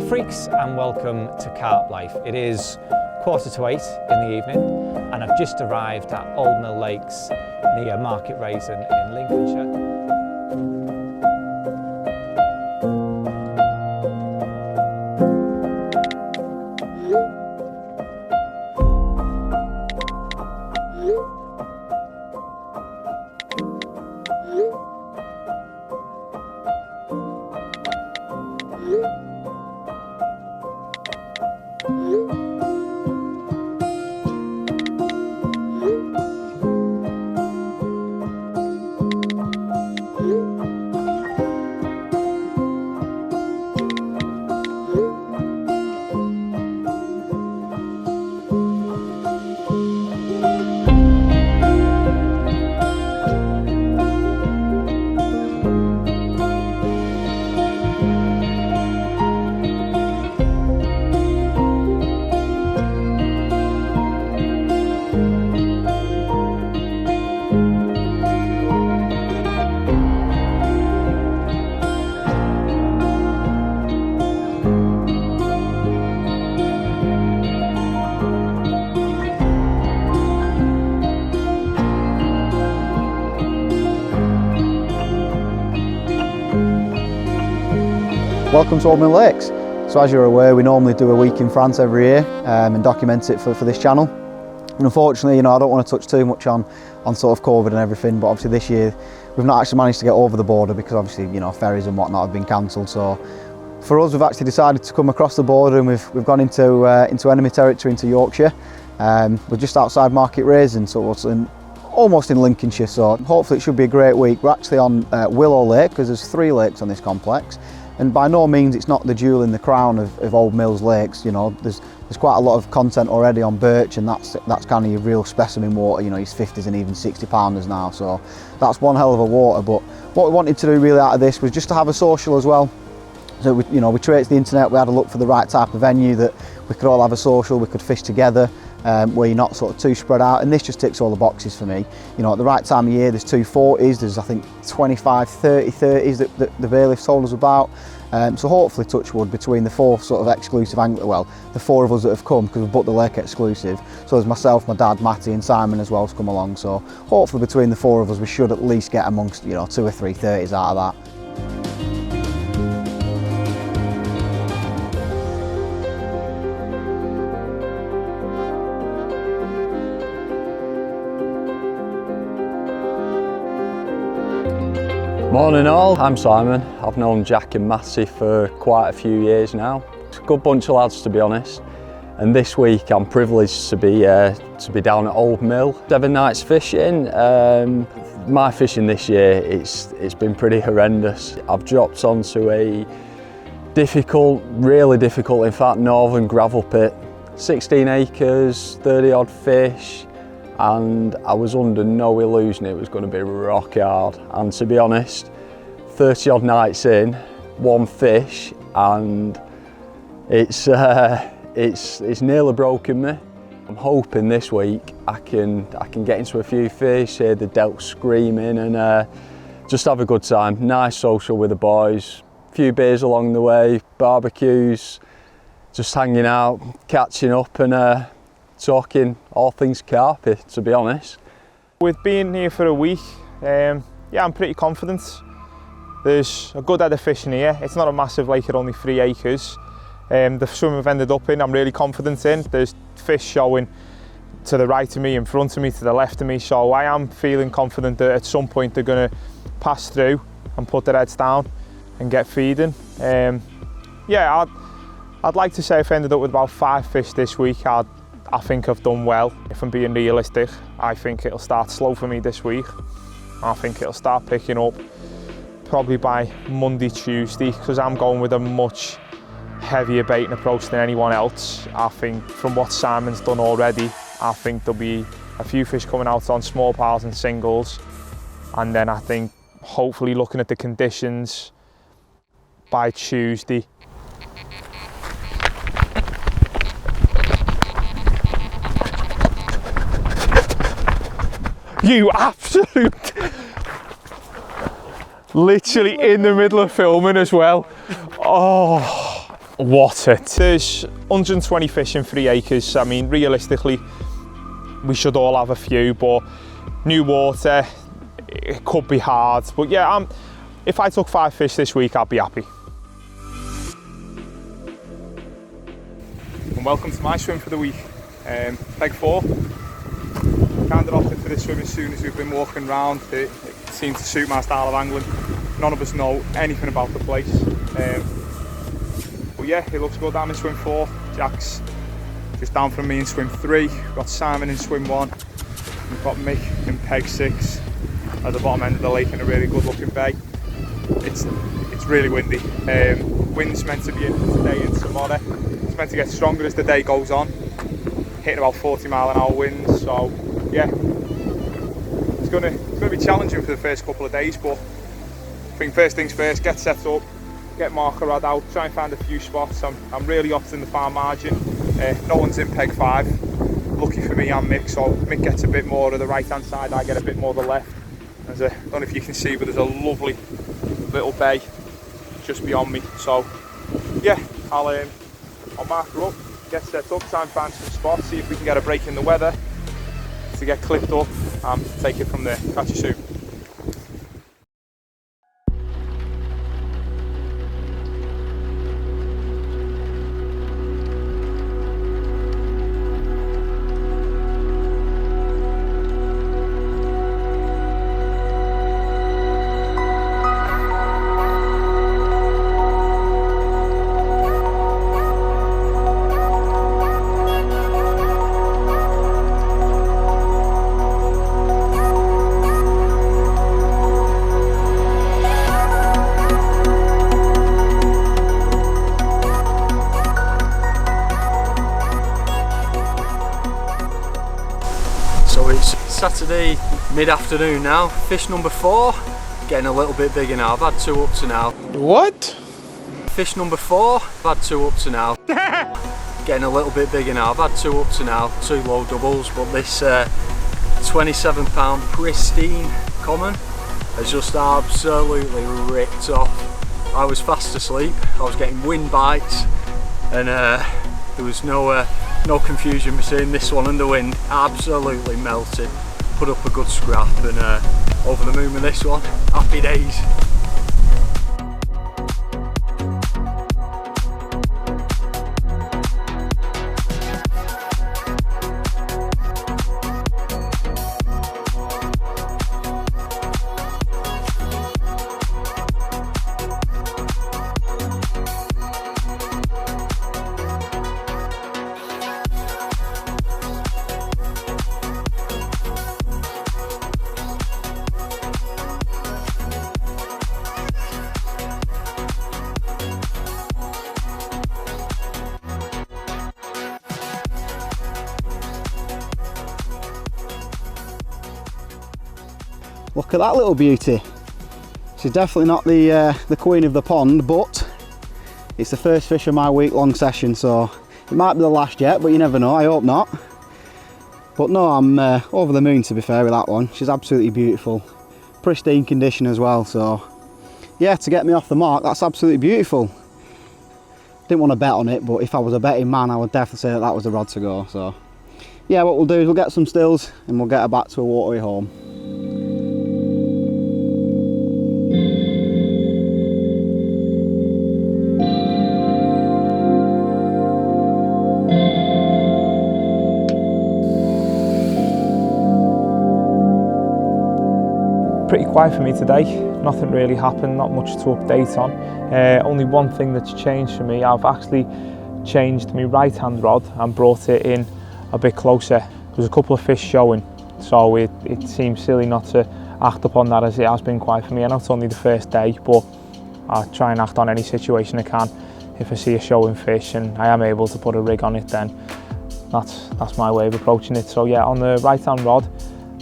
freaks, and welcome to Carp Life. It is 7:45 in the evening and I've just arrived at Old Mill Lakes near Market Raisin in Lincolnshire. Welcome to Old Mill Lakes. So as you're aware, we normally do a week in France every year and document it for this channel. And unfortunately, I don't want to touch too much on sort of COVID and everything, but obviously this year we've not actually managed to get over the border because obviously, ferries and whatnot have been cancelled. So for us, we've actually decided to come across the border and we've gone into enemy territory, into Yorkshire. We're just outside Market Raisin, so we're almost in Lincolnshire, so hopefully it should be a great week. We're actually on Willow Lake because there's 3 lakes on this complex. And by no means it's not the jewel in the crown of Old Mills Lakes. There's quite a lot of content already on birch, and that's kind of your real specimen water. Your 50s and even 60 pounders now. So that's one hell of a water. But what we wanted to do really out of this was just to have a social as well. So we traipsed the internet. We had a look for the right type of venue that we could all have a social. We could fish together. Where you're not sort of too spread out, and this just ticks all the boxes for me. At the right time of year, there's 2 40s, there's I think 25, 30 30s that the bailiffs told us about. So hopefully, touch wood, between the 4 sort of exclusive angler, well, the 4 of us that have come because we've booked the lake exclusive. So there's myself, my dad, Matty and Simon as well to come along. So hopefully between the 4 of us, we should at least get amongst 2 or 3 30s out of that. Morning all, I'm Simon. I've known Jack and Matty for quite a few years now. It's a good bunch of lads, to be honest. And this week I'm privileged to be down at Old Mill. 7 nights fishing. My fishing this year, it's been pretty horrendous. I've dropped onto a really difficult, in fact, northern gravel pit. 16 acres, 30 odd fish. And I was under no illusion it was going to be rock hard. And to be honest, 30 odd nights in, 1 fish, and it's nearly broken me. I'm hoping this week I can get into a few fish, hear the delk screaming, and just have a good time. Nice social with the boys, a few beers along the way, barbecues, just hanging out, catching up, and talking all things carpy, to be honest. With being here for a week, I'm pretty confident. There's a good head of fish in here. It's not a massive lake at only 3 acres. The swim I've ended up in, I'm really confident in. There's fish showing to the right of me, in front of me, to the left of me, so I am feeling confident that at some point they're going to pass through and put their heads down and get feeding. I'd like to say if I ended up with about 5 fish this week, I think I've done well. If I'm being realistic, I think it'll start slow for me this week. I think it'll start picking up probably by Monday, Tuesday, because I'm going with a much heavier baiting approach than anyone else. I think from what Simon's done already, I think there'll be a few fish coming out on small piles and singles. And then I think hopefully looking at the conditions by Tuesday, you absolute... Literally in the middle of filming as well. Oh, water. There's 120 fish in 3 acres. I mean, realistically, we should all have a few, but new water, it could be hard. But yeah, if I took 5 fish this week, I'd be happy. And welcome to my swim for the week. Peg 4. Kind of opted for this swim as soon as we've been walking around. It seemed to suit my style of angling. None of us know anything about the place. But yeah, it looks good. I'm in swim 4. Jack's just down from me in swim 3. We've got Simon in swim 1. We've got Mick in peg 6 at the bottom end of the lake in a really good looking bay. It's really windy. Wind's meant to be in today and tomorrow. It's meant to get stronger as the day goes on, hitting about 40-mile-an-hour winds. So yeah, it's gonna be challenging for the first couple of days, but I think first things first, get set up, get marker rod out, try and find a few spots. I'm really opting the far margin. No one's in peg 5. Lucky for me, I'm Mick, so Mick gets a bit more of the right hand side, I get a bit more of the left. I don't know if you can see, but there's a lovely little bay just beyond me. So yeah, I'll marker up, get set up, try and find some spots, see if we can get a break in the weather to get clipped up and take it from there. Catch you soon. So it's Saturday mid-afternoon now, fish number 4, getting a little bit bigger now. I've had 2 up to now. What? Fish number 4, I've had 2 up to now. Getting a little bit bigger now. I've had 2 up to now, 2 low doubles, but this 27-pound pristine common has just absolutely ripped off. I was fast asleep, I was getting wind bites, and there was no confusion between this one and the wind. Absolutely melted. Put up a good scrap, and over the moon with this one. Happy days. Look at that little beauty. She's definitely not the queen of the pond, but it's the first fish of my week-long session, so it might be the last yet, but you never know. I hope not. But no, I'm over the moon, to be fair, with that one. She's absolutely beautiful. Pristine condition as well, so yeah, to get me off the mark, that's absolutely beautiful. Didn't want to bet on it, but if I was a betting man, I would definitely say that was the rod to go. So yeah, what we'll do is we'll get some stills and we'll get her back to a watery home. Pretty quiet for me today. Nothing really happened, not much to update on. Only one thing that's changed for me, I've actually changed my right hand rod and brought it in a bit closer. There's a couple of fish showing, so it seems silly not to act upon that, as it has been quiet for me. I know it's only the first day, but I try and act on any situation I can. If I see a showing fish and I am able to put a rig on it, then that's my way of approaching it. So yeah, on the right hand rod,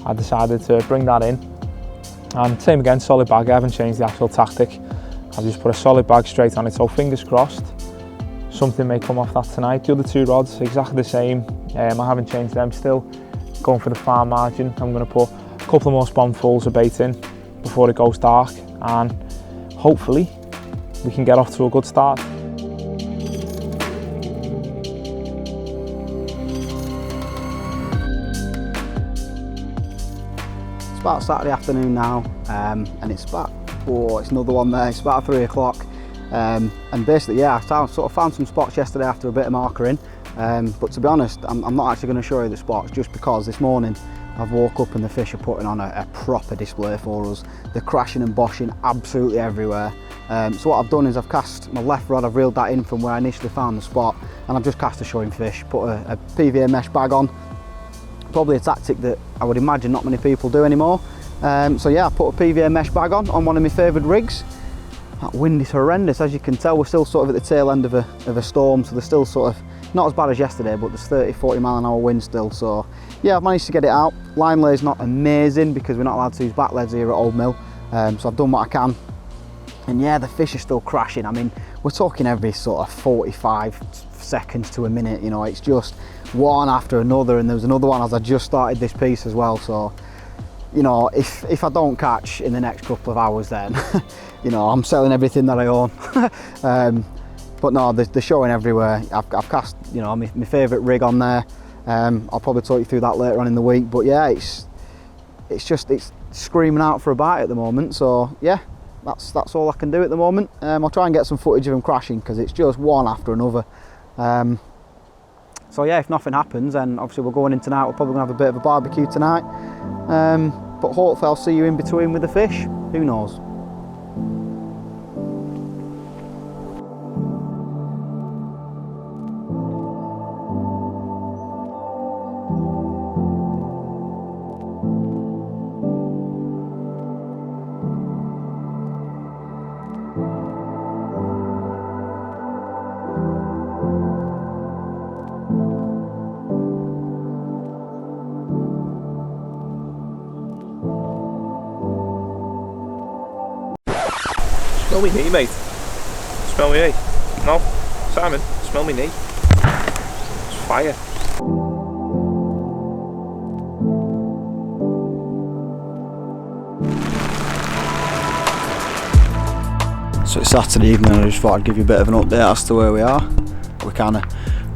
I decided to bring that in. And same again, solid bag. I haven't changed the actual tactic. I've just put a solid bag straight on it, so fingers crossed something may come off that tonight. The other 2 rods, exactly the same. I haven't changed them, still going for the far margin. I'm going to put a couple more sponfuls of bait in before it goes dark, and hopefully we can get off to a good start. about Saturday afternoon now, and it's about, it's another one there, it's about 3 o'clock. And basically, yeah, I sort of found some spots yesterday after a bit of markering, but to be honest, I'm not actually going to show you the spots, just because this morning I've woke up and the fish are putting on a proper display for us. They're crashing and boshing absolutely everywhere. So what I've done is I've cast my left rod, I've reeled that in from where I initially found the spot, and I've just cast a showing fish, put a PVA mesh bag on. Probably a tactic that I would imagine not many people do anymore. So yeah, I put a PVA mesh bag on one of my favoured rigs. That wind is horrendous, as you can tell. We're still sort of at the tail end of a storm, so there's still sort of, not as bad as yesterday, but there's 30-40 mile an hour wind still. So yeah, I've managed to get it out. Line lay's not amazing because we're not allowed to use back leads here at Old Mill, so I've done what I can. And yeah, the fish are still crashing. I mean, we're talking every sort of 45 seconds to a minute, you know, it's just one after another, and there was another one as I just started this piece as well. So, you know, if I don't catch in the next couple of hours, then, you know, I'm selling everything that I own. But no, they're showing everywhere. I've cast, you know, my favourite rig on there. I'll probably talk you through that later on in the week. But yeah, it's screaming out for a bite at the moment. So yeah, that's all I can do at the moment. I'll try and get some footage of them crashing because it's just one after another. So yeah, if nothing happens, then obviously we're going in tonight. We're probably gonna have a bit of a barbecue tonight. But hopefully I'll see you in between with the fish. Who knows? Smell me knee, mate. Smell me knee. No, Simon, smell me knee. It's fire. So it's Saturday evening and I just thought I'd give you a bit of an update as to where we are. We kind of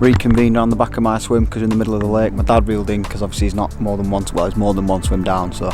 reconvened around the back of my swim because in the middle of the lake my dad reeled in because obviously he's not more than one, well, he's more than one swim down, so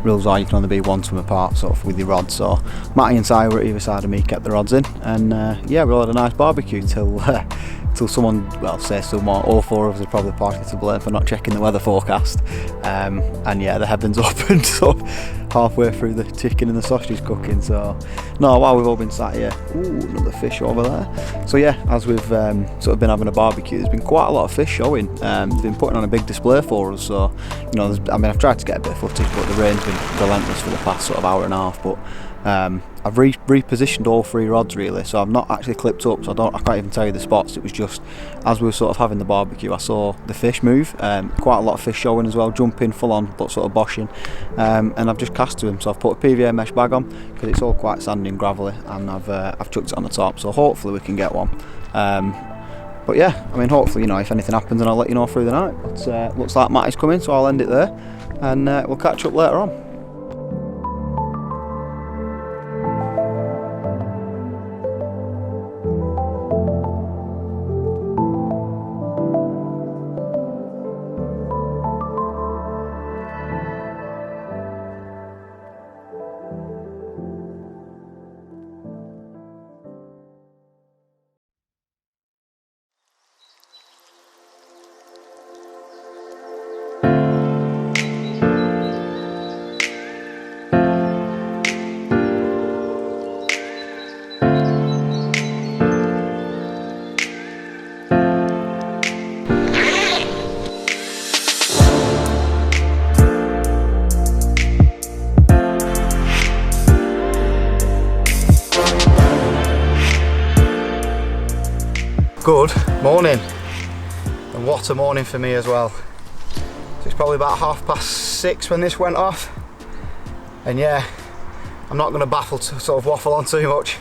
rules are you can only be one swim apart sort of with your rods. So Matty and Si were at either side of me, kept the rods in, and yeah, we all had a nice barbecue till someone, well, say someone, all four of us are probably partly to blame for not checking the weather forecast, and yeah, the heavens opened sort of halfway through the chicken and the sausage cooking. So no, while we've all been sat here, ooh, another fish over there. So yeah, as we've sort of been having a barbecue, there's been quite a lot of fish showing. They've been putting on a big display for us, so you know, I mean, I've tried to get a bit of footage, but the rain's been relentless for the past sort of hour and a half. But I've repositioned all three rods really, so I've not actually clipped up, so I can't even tell you the spots. It was just as we were sort of having the barbecue, I saw the fish move, quite a lot of fish showing as well, jumping full on, but sort of boshing, and I've just cast to them. So I've put a PVA mesh bag on because it's all quite sandy and gravelly, and I've chucked it on the top, so hopefully we can get one. But yeah, I mean, hopefully, you know, if anything happens, and I'll let you know through the night. But looks like Matty's coming, so I'll end it there, and we'll catch up later on. Good morning, and what a morning for me as well. So it's probably about 6:30 when this went off, and yeah, I'm not going to baffle to sort of waffle on too much.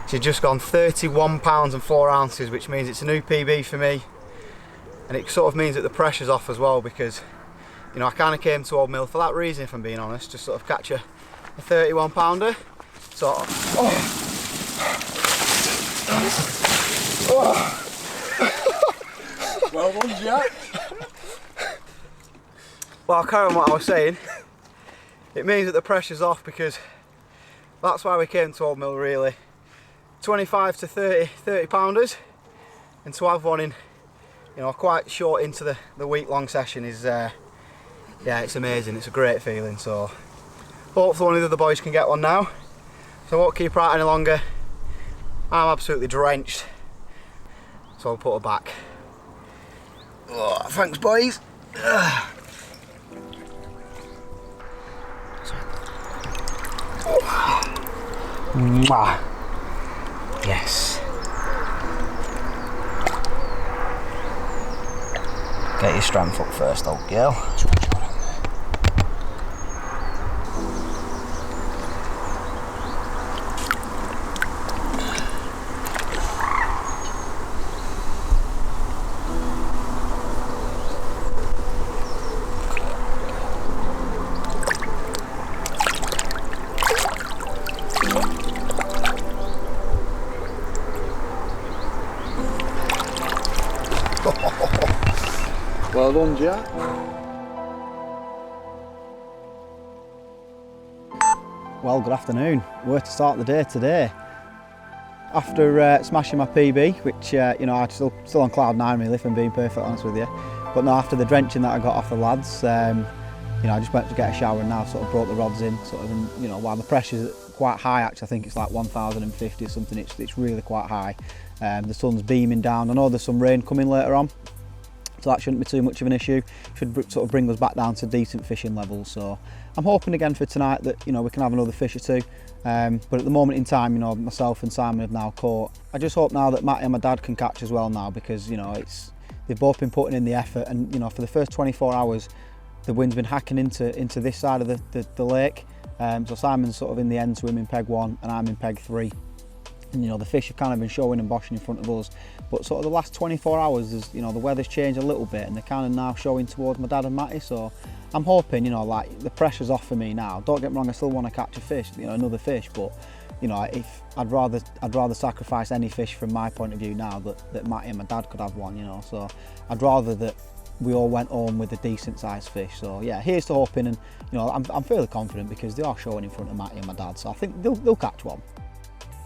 She's just gone 31 pounds and 4 ounces, which means it's a new PB for me, and it sort of means that the pressure's off as well, because you know, I kind of came to Old Mill for that reason, if I'm being honest, just sort of catch a 31 pounder. So Well done, Jack. Well, I'll carry on what I was saying. it means that the pressure's off, because that's why we came to Old Mill really. 25 to 30 pounders, and to have one in, you know, quite short into the week-long session is, yeah, it's amazing. It's a great feeling. So hopefully one of the other boys can get one now. So I won't keep her out any longer. I'm absolutely drenched, so I'll put her back. Oh, thanks, boys. Mwah. Yes. Get your strength up first, old girl. Well done, Jack. Well, good afternoon. Where to start the day today? After smashing my PB, which you know, I'm still on cloud 9 really, if I'm being perfectly honest with you. But no, after the drenching that I got off the lads, you know, I just went to get a shower and now sort of brought the rods in, sort of, and, you know, while the pressure's quite high, actually, I think it's like 1,050 or something. It's really quite high. The sun's beaming down. I know there's some rain coming later on, so that shouldn't be too much of an issue. Should sort of bring us back down to decent fishing levels. So I'm hoping again for tonight that, you know, we can have another fish or two. But at the moment in time, you know, myself and Simon have now caught. I just hope now that Matty and my dad can catch as well now, because, you know, they've both been putting in the effort, and, you know, for the first 24 hours, the wind's been hacking into this side of the lake. So Simon's sort of in the end swimming peg 1 and I'm in peg 3. And, you know, the fish have kind of been showing and boshing in front of us, but sort of the last 24 hours, you know, the weather's changed a little bit and they're kind of now showing towards my dad and Matty. So I'm hoping, you know, like, the pressure's off for me now. Don't get me wrong, I still want to catch a fish, you know, another fish, but, you know, if I'd rather sacrifice any fish from my point of view now that Matty and my dad could have one, you know. So I'd rather that we all went home with a decent sized fish. So yeah, here's to hoping, and, you know, I'm fairly confident because they are showing in front of Matty and my dad, so I think they'll catch one.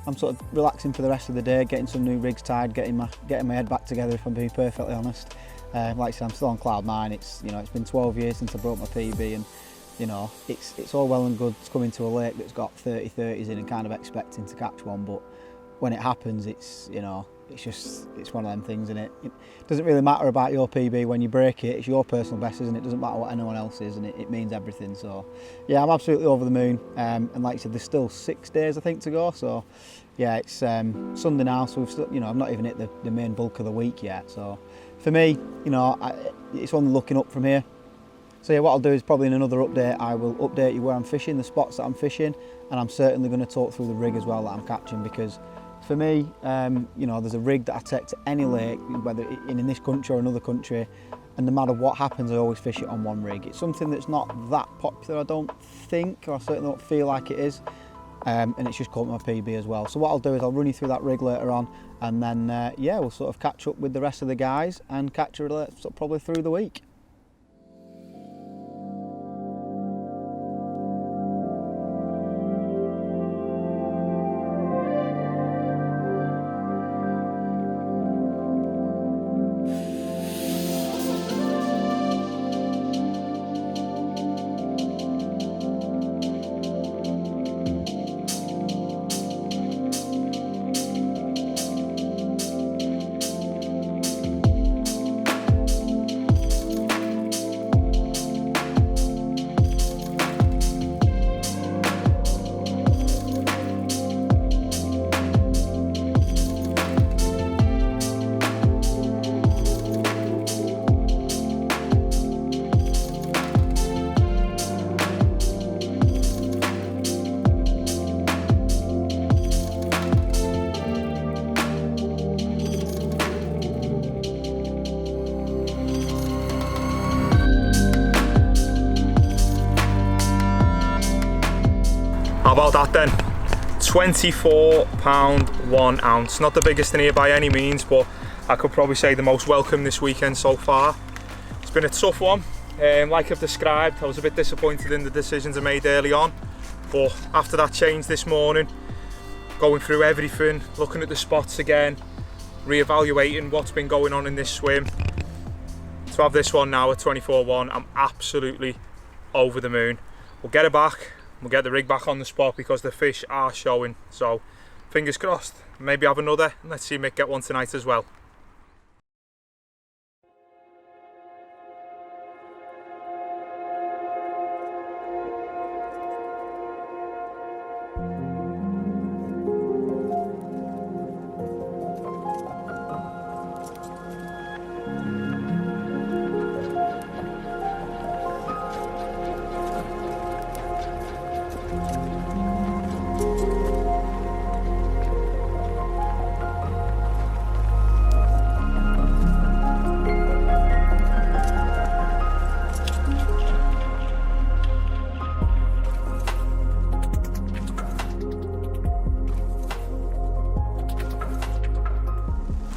I'm sort of relaxing for the rest of the day, getting some new rigs tied, getting my head back together, if I'm being perfectly honest. Like I said, I'm still on cloud 9. It's, you know, it's been 12 years since I broke my PB, and, you know, it's all well and good coming to a lake that's got 30s in and kind of expecting to catch one, but when it happens, it's, you know, it's one of them things, isn't it? It doesn't really matter about your PB when you break it. It's your personal best, isn't it? It doesn't matter what anyone else is, and it means everything. So yeah, I'm absolutely over the moon. And like I said, there's still 6 days I think to go. So yeah, it's Sunday now, so we've still, you know, I've not even hit the main bulk of the week yet. So for me, you know, it's only looking up from here. So yeah, what I'll do is probably in another update, I will update you where I'm fishing, the spots that I'm fishing, and I'm certainly going to talk through the rig as well that I'm catching, because for me, you know, there's a rig that I take to any lake, whether in this country or another country, and no matter what happens, I always fish it on one rig. It's something that's not that popular, I don't think, or I certainly don't feel like it is, and it's just caught my PB as well. So what I'll do is I'll run you through that rig later on, and then yeah, we'll sort of catch up with the rest of the guys and catch her sort of probably through the week. How about that then? £24 1 ounce. Not the biggest in here by any means, but I could probably say the most welcome this weekend so far. It's been a tough one. Like I've described, I was a bit disappointed in the decisions I made early on, but after that change this morning, going through everything, looking at the spots again, re-evaluating what's been going on in this swim, to have this one now at 24-1, I'm absolutely over the moon. We'll get it back, we'll get the rig back on the spot because the fish are showing, so fingers crossed, maybe have another. Let's see Mick get one tonight as well.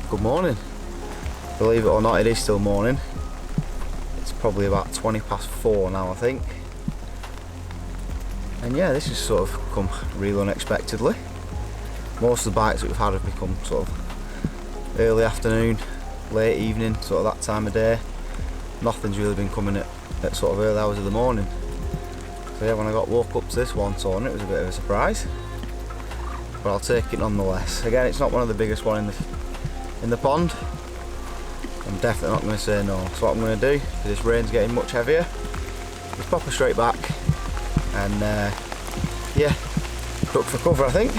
Good morning. Believe it or not, it is still morning. It's probably about 4:20 now, I think. And yeah, this has sort of come really unexpectedly. Most of the bites that we've had have become sort of early afternoon, late evening, sort of that time of day. Nothing's really been coming at sort of early hours of the morning. So yeah, when I woke up to this one ton, it was a bit of a surprise. But I'll take it nonetheless. Again, it's not one of the biggest one in the pond. I'm definitely not going to say no. So what I'm going to do, because this rain's getting much heavier, is pop her straight back and yeah, look for cover, I think.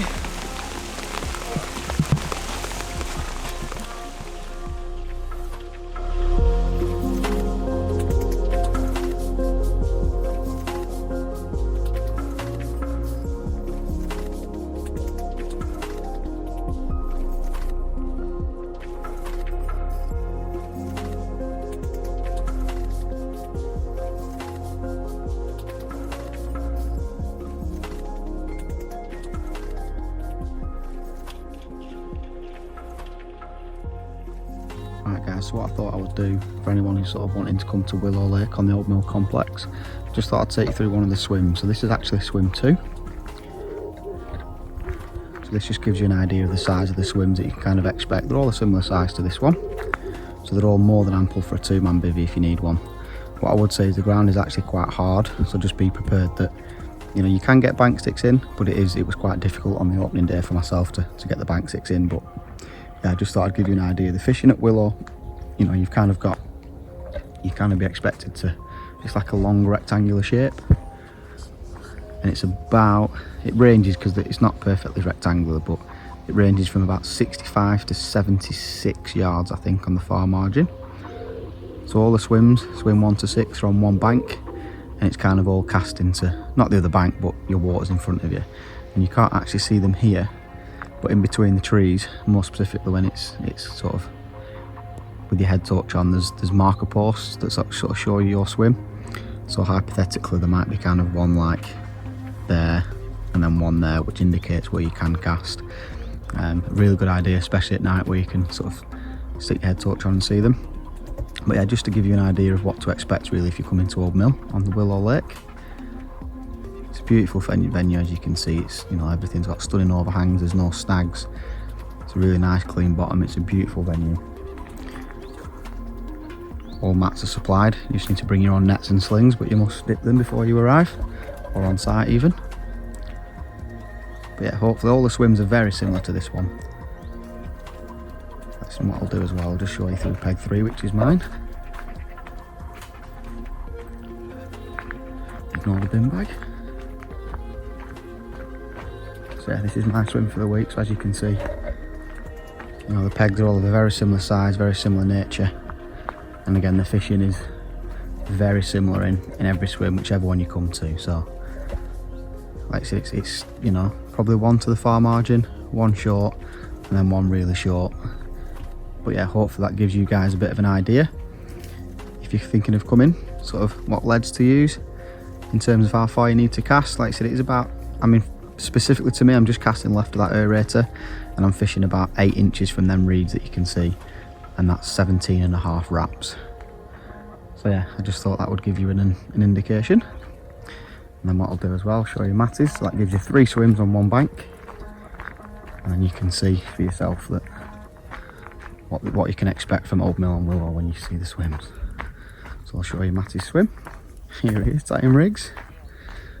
Right guys, so what I thought I would do for anyone who's sort of wanting to come to Willow Lake on the Old Mill Complex, just thought I'd take you through one of the swims. So this is actually swim 2. So this just gives you an idea of the size of the swims that you can kind of expect. They're all a similar size to this one. So they're all more than ample for a 2-man bivvy if you need one. What I would say is the ground is actually quite hard, so just be prepared that, you know, you can get bank sticks in, but it was quite difficult on the opening day for myself to get the bank sticks in. But yeah, I just thought I'd give you an idea. The fishing at Willow, you know, you kind of be expected to, it's like a long rectangular shape, and it ranges, because it's not perfectly rectangular, but it ranges from about 65 to 76 yards, I think, on the far margin. So all the swims, swim 1 to 6, are on one bank, and it's kind of all cast into, not the other bank, but your water's in front of you, and you can't actually see them here, but in between the trees, more specifically when it's sort of with your head torch on, there's marker posts that sort of show you your swim. So hypothetically there might be kind of one like there and then one there, which indicates where you can cast. Really good idea, especially at night, where you can sort of stick your head torch on and see them. But yeah, just to give you an idea of what to expect really if you come into Old Mill on the Willow Lake. It's a beautiful venue, as you can see. It's, you know, everything's got stunning overhangs, there's no snags. It's a really nice clean bottom, it's a beautiful venue. All mats are supplied, you just need to bring your own nets and slings, but you must dip them before you arrive, or on site even. But yeah, hopefully all the swims are very similar to this one. That's what I'll do as well, I'll just show you through peg 3, which is mine. Ignore the bin bag. So yeah, this is my swim for the week, so as you can see, you know, the pegs are all of a very similar size, very similar nature. And again, the fishing is very similar in every swim, whichever one you come to. So, like I said, it's you know, probably one to the far margin, one short, and then one really short. But yeah, hopefully that gives you guys a bit of an idea. If you're thinking of coming, sort of what leads to use in terms of how far you need to cast. Like I said, it is about, I mean, specifically to me, I'm just casting left of that aerator, and I'm fishing about 8 inches from them reeds that you can see. And that's 17.5 wraps. So So yeah, I just thought that would give you an indication. And then what I'll do as well, show you Matty's. So that gives you 3 swims on one bank. And then you can see for yourself that what you can expect from Old Mill and Willow when you see the swims. So I'll show you Matty's swim. Here he is, tying rigs.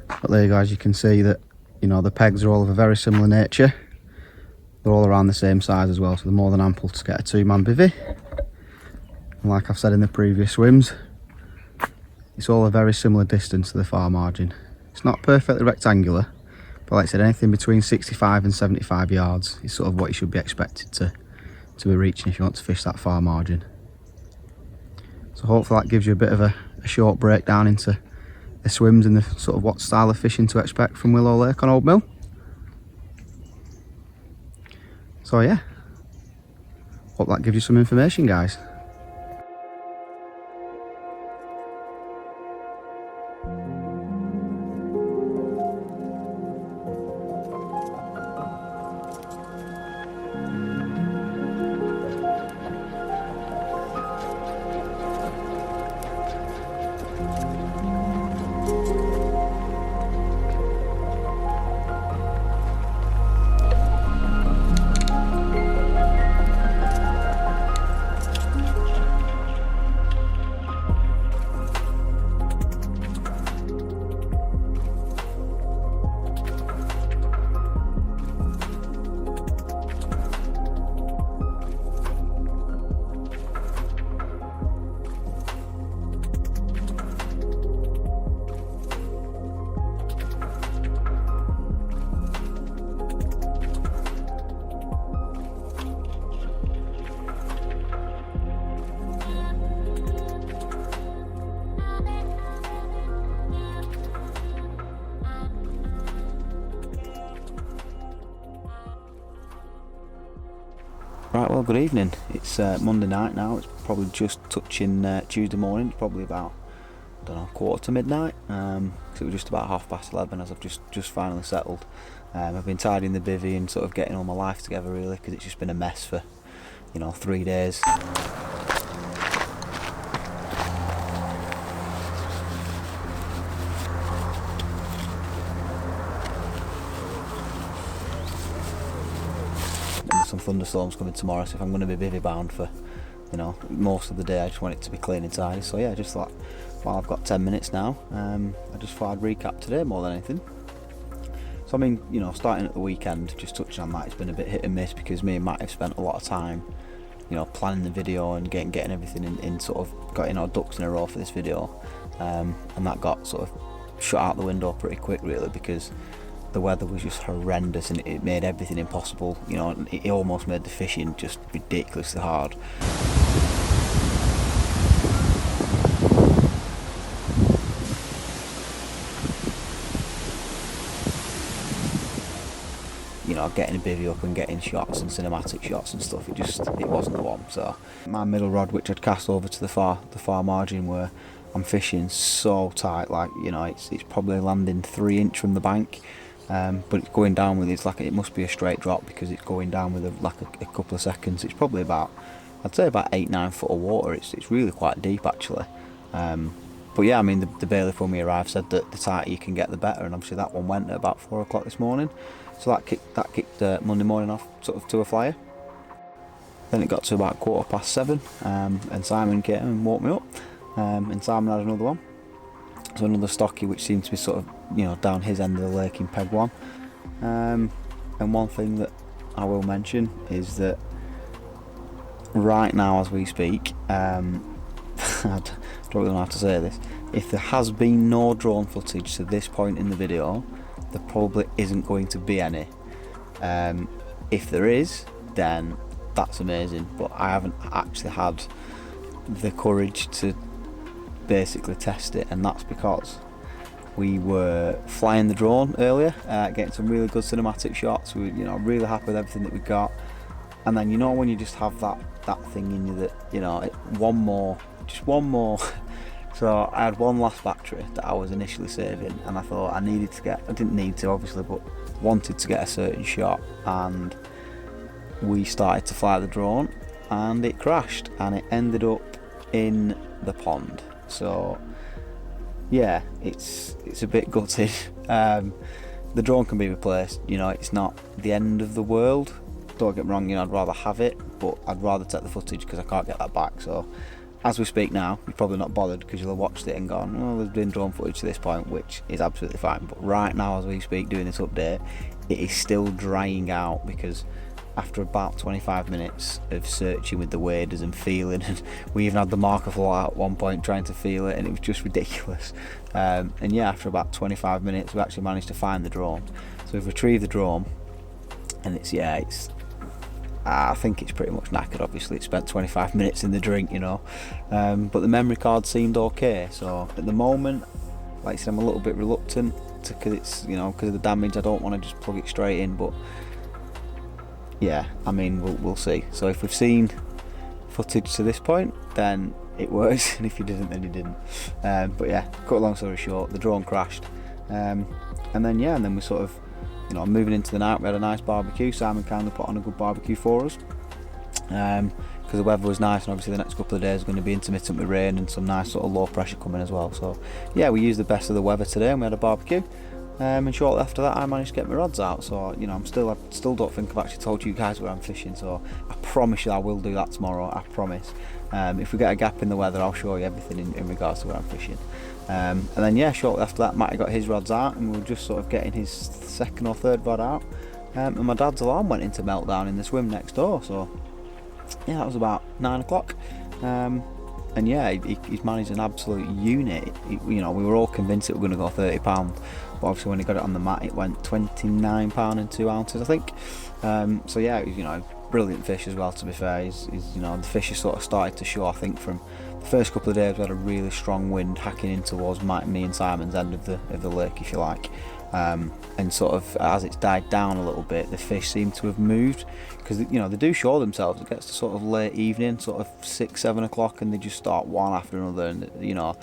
But there you go, as you can see that, you know, the pegs are all of a very similar nature. They're all around the same size as well, so they're more than ample to get a 2-man bivvy. And like I've said in the previous swims, it's all a very similar distance to the far margin. It's not perfectly rectangular, but like I said, anything between 65 and 75 yards is sort of what you should be expected to be reaching if you want to fish that far margin. So hopefully that gives you a bit of a short breakdown into the swims and the sort of what style of fishing to expect from Willow Lake on Old Mill. So yeah, hope that gives you some information, guys. Right, well, good evening. It's Monday night now. It's probably just touching Tuesday morning. It's probably about, I don't know, quarter to midnight. So it was just about 11:30 as I've just finally settled. I've been tidying the bivvy and sort of getting all my life together really, because it's just been a mess for, you know, 3 days. Some thunderstorms coming tomorrow, so if I'm going to be bivvy bound for, you know, most of the day, I just want it to be clean and tidy. So yeah, I just thought, while I've got 10 minutes now, I just thought I'd recap today more than anything. So I mean, you know, starting at the weekend, just touching on that, it's been a bit hit and miss because me and Matt have spent a lot of time, you know, planning the video and getting everything in sort of getting our ducks in a row for this video, and that got sort of shut out the window pretty quick really, because the weather was just horrendous and it made everything impossible. You know, it almost made the fishing just ridiculously hard. You know, getting a bivvy up and getting shots and cinematic shots and stuff, it wasn't the one. So my middle rod, which I'd cast over to the far margin, where I'm fishing so tight, like, you know, it's probably landing 3 inch from the bank. But it's going down with, it must be a straight drop because it's going down with a couple of seconds. It's probably about, I'd say about 8-9 foot of water. It's really quite deep actually. But yeah, I mean the bailiff when we arrived said that the tighter you can get the better, and obviously that one went at about 4 o'clock this morning. So that kicked Monday morning off sort of to a flyer. Then it got to about 7:15, and Simon came and woke me up, and Simon had another one. So another stocky, which seemed to be sort of, you know, down his end of the lake in peg 1. And one thing that I will mention is that right now as we speak, I don't really know how to say this, if there has been no drone footage to this point in the video, there probably isn't going to be any. If there is, then that's amazing, but I haven't actually had the courage to basically test it, and that's because we were flying the drone earlier, getting some really good cinematic shots. We were, you know, really happy with everything that we got, and then, you know, when you just have that thing in you that, you know, just one more. So I had one last battery that I was initially saving, and I thought I didn't need to obviously, but wanted to get a certain shot, and we started to fly the drone and it crashed and it ended up in the pond. So yeah, it's a bit gutted. The drone can be replaced, you know, it's not the end of the world. Don't get me wrong, you know, I'd rather have it, but I'd rather take the footage because I can't get that back. So as we speak now, you're probably not bothered because you'll have watched it and gone, oh, there's been drone footage to this point, which is absolutely fine. But right now as we speak, doing this update, it is still drying out because after about 25 minutes of searching with the waders and feeling, and we even had the marker fly out at one point trying to feel it, and it was just ridiculous. And yeah, after about 25 minutes we actually managed to find the drone. So we've retrieved the drone, and I think it's pretty much knackered. Obviously it spent 25 minutes in the drink, you know, but the memory card seemed okay. So at the moment, like I said, I'm a little bit reluctant because it's, you know, because of the damage. I don't want to just plug it straight in, but yeah, I mean, we'll see. So if we've seen footage to this point, then it works, and if you didn't, then you didn't. But yeah, cut a long story short, the drone crashed, and then we sort of, you know, moving into the night, we had a nice barbecue. Simon kindly put on a good barbecue for us because the weather was nice, and obviously the next couple of days are going to be intermittent with rain and some nice sort of low pressure coming as well. So yeah, we used the best of the weather today and we had a barbecue. And shortly after that I managed to get my rods out, so you know, I still don't think I've actually told you guys where I'm fishing, so I promise you I will do that tomorrow, I promise. If we get a gap in the weather, I'll show you everything in regards to where I'm fishing. And then yeah, shortly after that Matty got his rods out and we were just sort of getting his second or third rod out, and my dad's alarm went into meltdown in the swim next door. So yeah, that was about 9 o'clock. And yeah, he's managed an absolute unit. You know, we were all convinced it was going to go £30, but obviously when he got it on the mat, it went £29 and 2 ounces, I think. So yeah, it was, you know, brilliant fish as well. To be fair, he's you know, the fish has sort of started to show. I think from the first couple of days we had a really strong wind hacking in towards me and Simon's end of the lake, if you like. And sort of as it's died down a little bit, the fish seem to have moved, because you know, they do show themselves. It gets to sort of late evening, sort of 6-7 o'clock, and they just start one after another, and you know,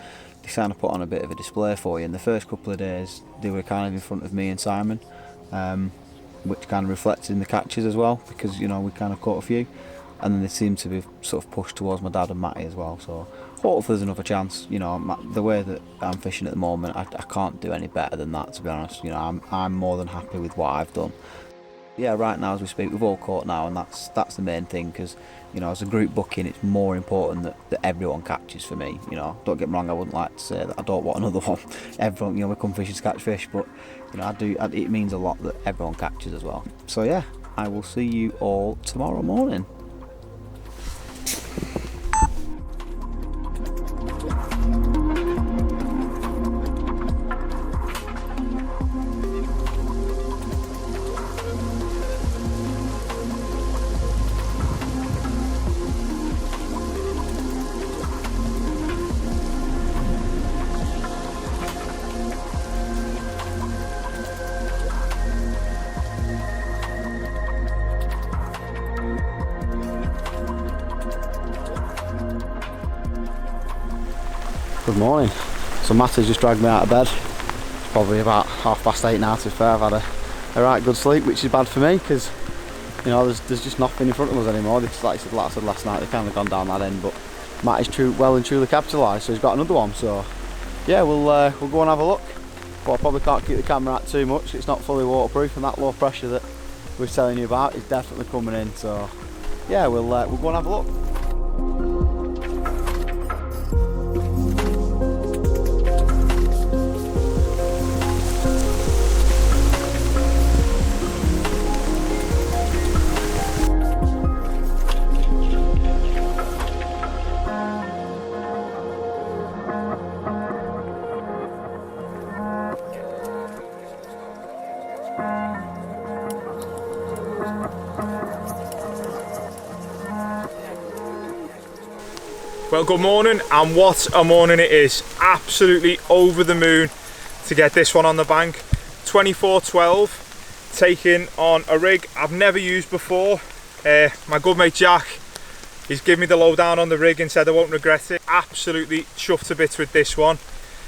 they kind of put on a bit of a display for you. And the first couple of days they were kind of in front of me and Simon, which kind of reflected in the catches as well, because you know, we kind of caught a few, and then they seem to be sort of pushed towards my dad and Matty as well. So hopefully there's another chance. You know, the way that I'm fishing at the moment, I can't do any better than that, to be honest. You know, I'm more than happy with what I've done. Yeah, right now as we speak, we've all caught now, and that's the main thing, because you know, as a group booking, it's more important that everyone catches for me. You know, don't get me wrong, I wouldn't like to say that I don't want another one. Everyone, you know, we come fishing to catch fish, but you know, it means a lot that everyone catches as well. So yeah, I will see you all tomorrow morning. Good morning. So Matty's just dragged me out of bed. It's probably about 8:30 now, to be fair. I've had a right good sleep, which is bad for me because, you know, there's just nothing in front of us anymore. This, like I said last night, they've kind of gone down that end, but Matty's well and truly capitalised, so he's got another one. So yeah, we'll go and have a look. But I probably can't keep the camera out too much. It's not fully waterproof, and that low pressure that we were telling you about is definitely coming in. So yeah, we'll go and have a look. Well, good morning, and what a morning it is. Absolutely over the moon to get this one on the bank. 2412, taking on a rig I've never used before. My good mate Jack, he's given me the lowdown on the rig and said I won't regret it. Absolutely chuffed to bits with this one.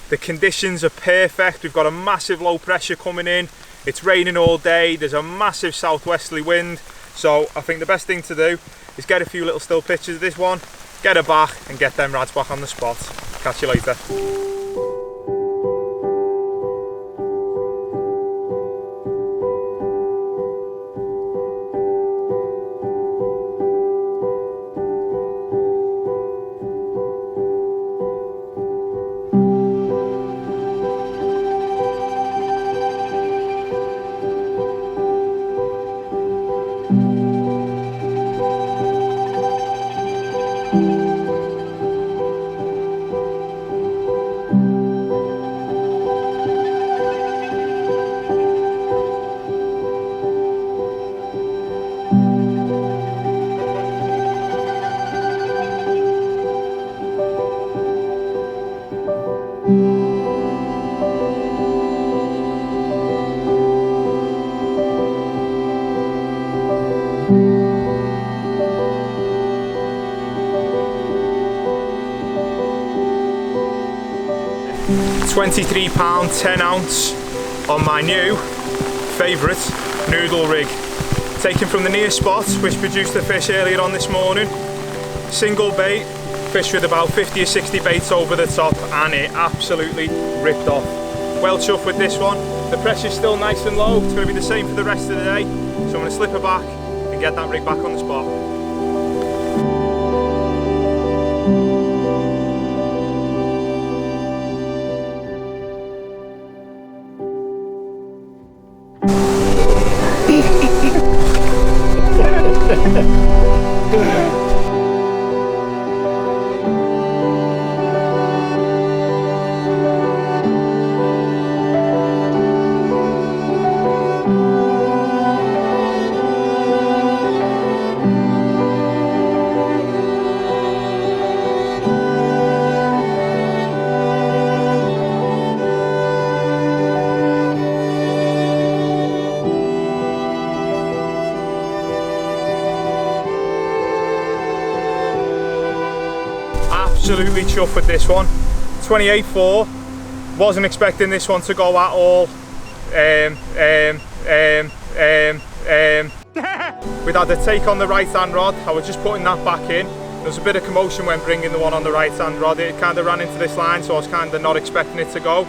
The conditions are perfect. We've got a massive low pressure coming in. It's raining all day. There's a massive southwesterly wind. So I think the best thing to do is get a few little still pictures of this one, get her back and get them rads back on the spot. Catch you later. £23 10 ounce on my new favourite noodle rig. Taken from the near spot which produced the fish earlier on this morning. Single bait, fish with about 50 or 60 baits over the top, and it absolutely ripped off. Well chuffed with this one. The pressure's still nice and low. It's going to be the same for the rest of the day. So I'm going to slip her back and get that rig back on the spot. Absolutely chuffed with this one. 28.4. Wasn't expecting this one to go at all. We'd had a take on the right hand rod. I was just putting that back in. There was a bit of commotion when bringing the one on the right hand rod. It kind of ran into this line, so I was kind of not expecting it to go.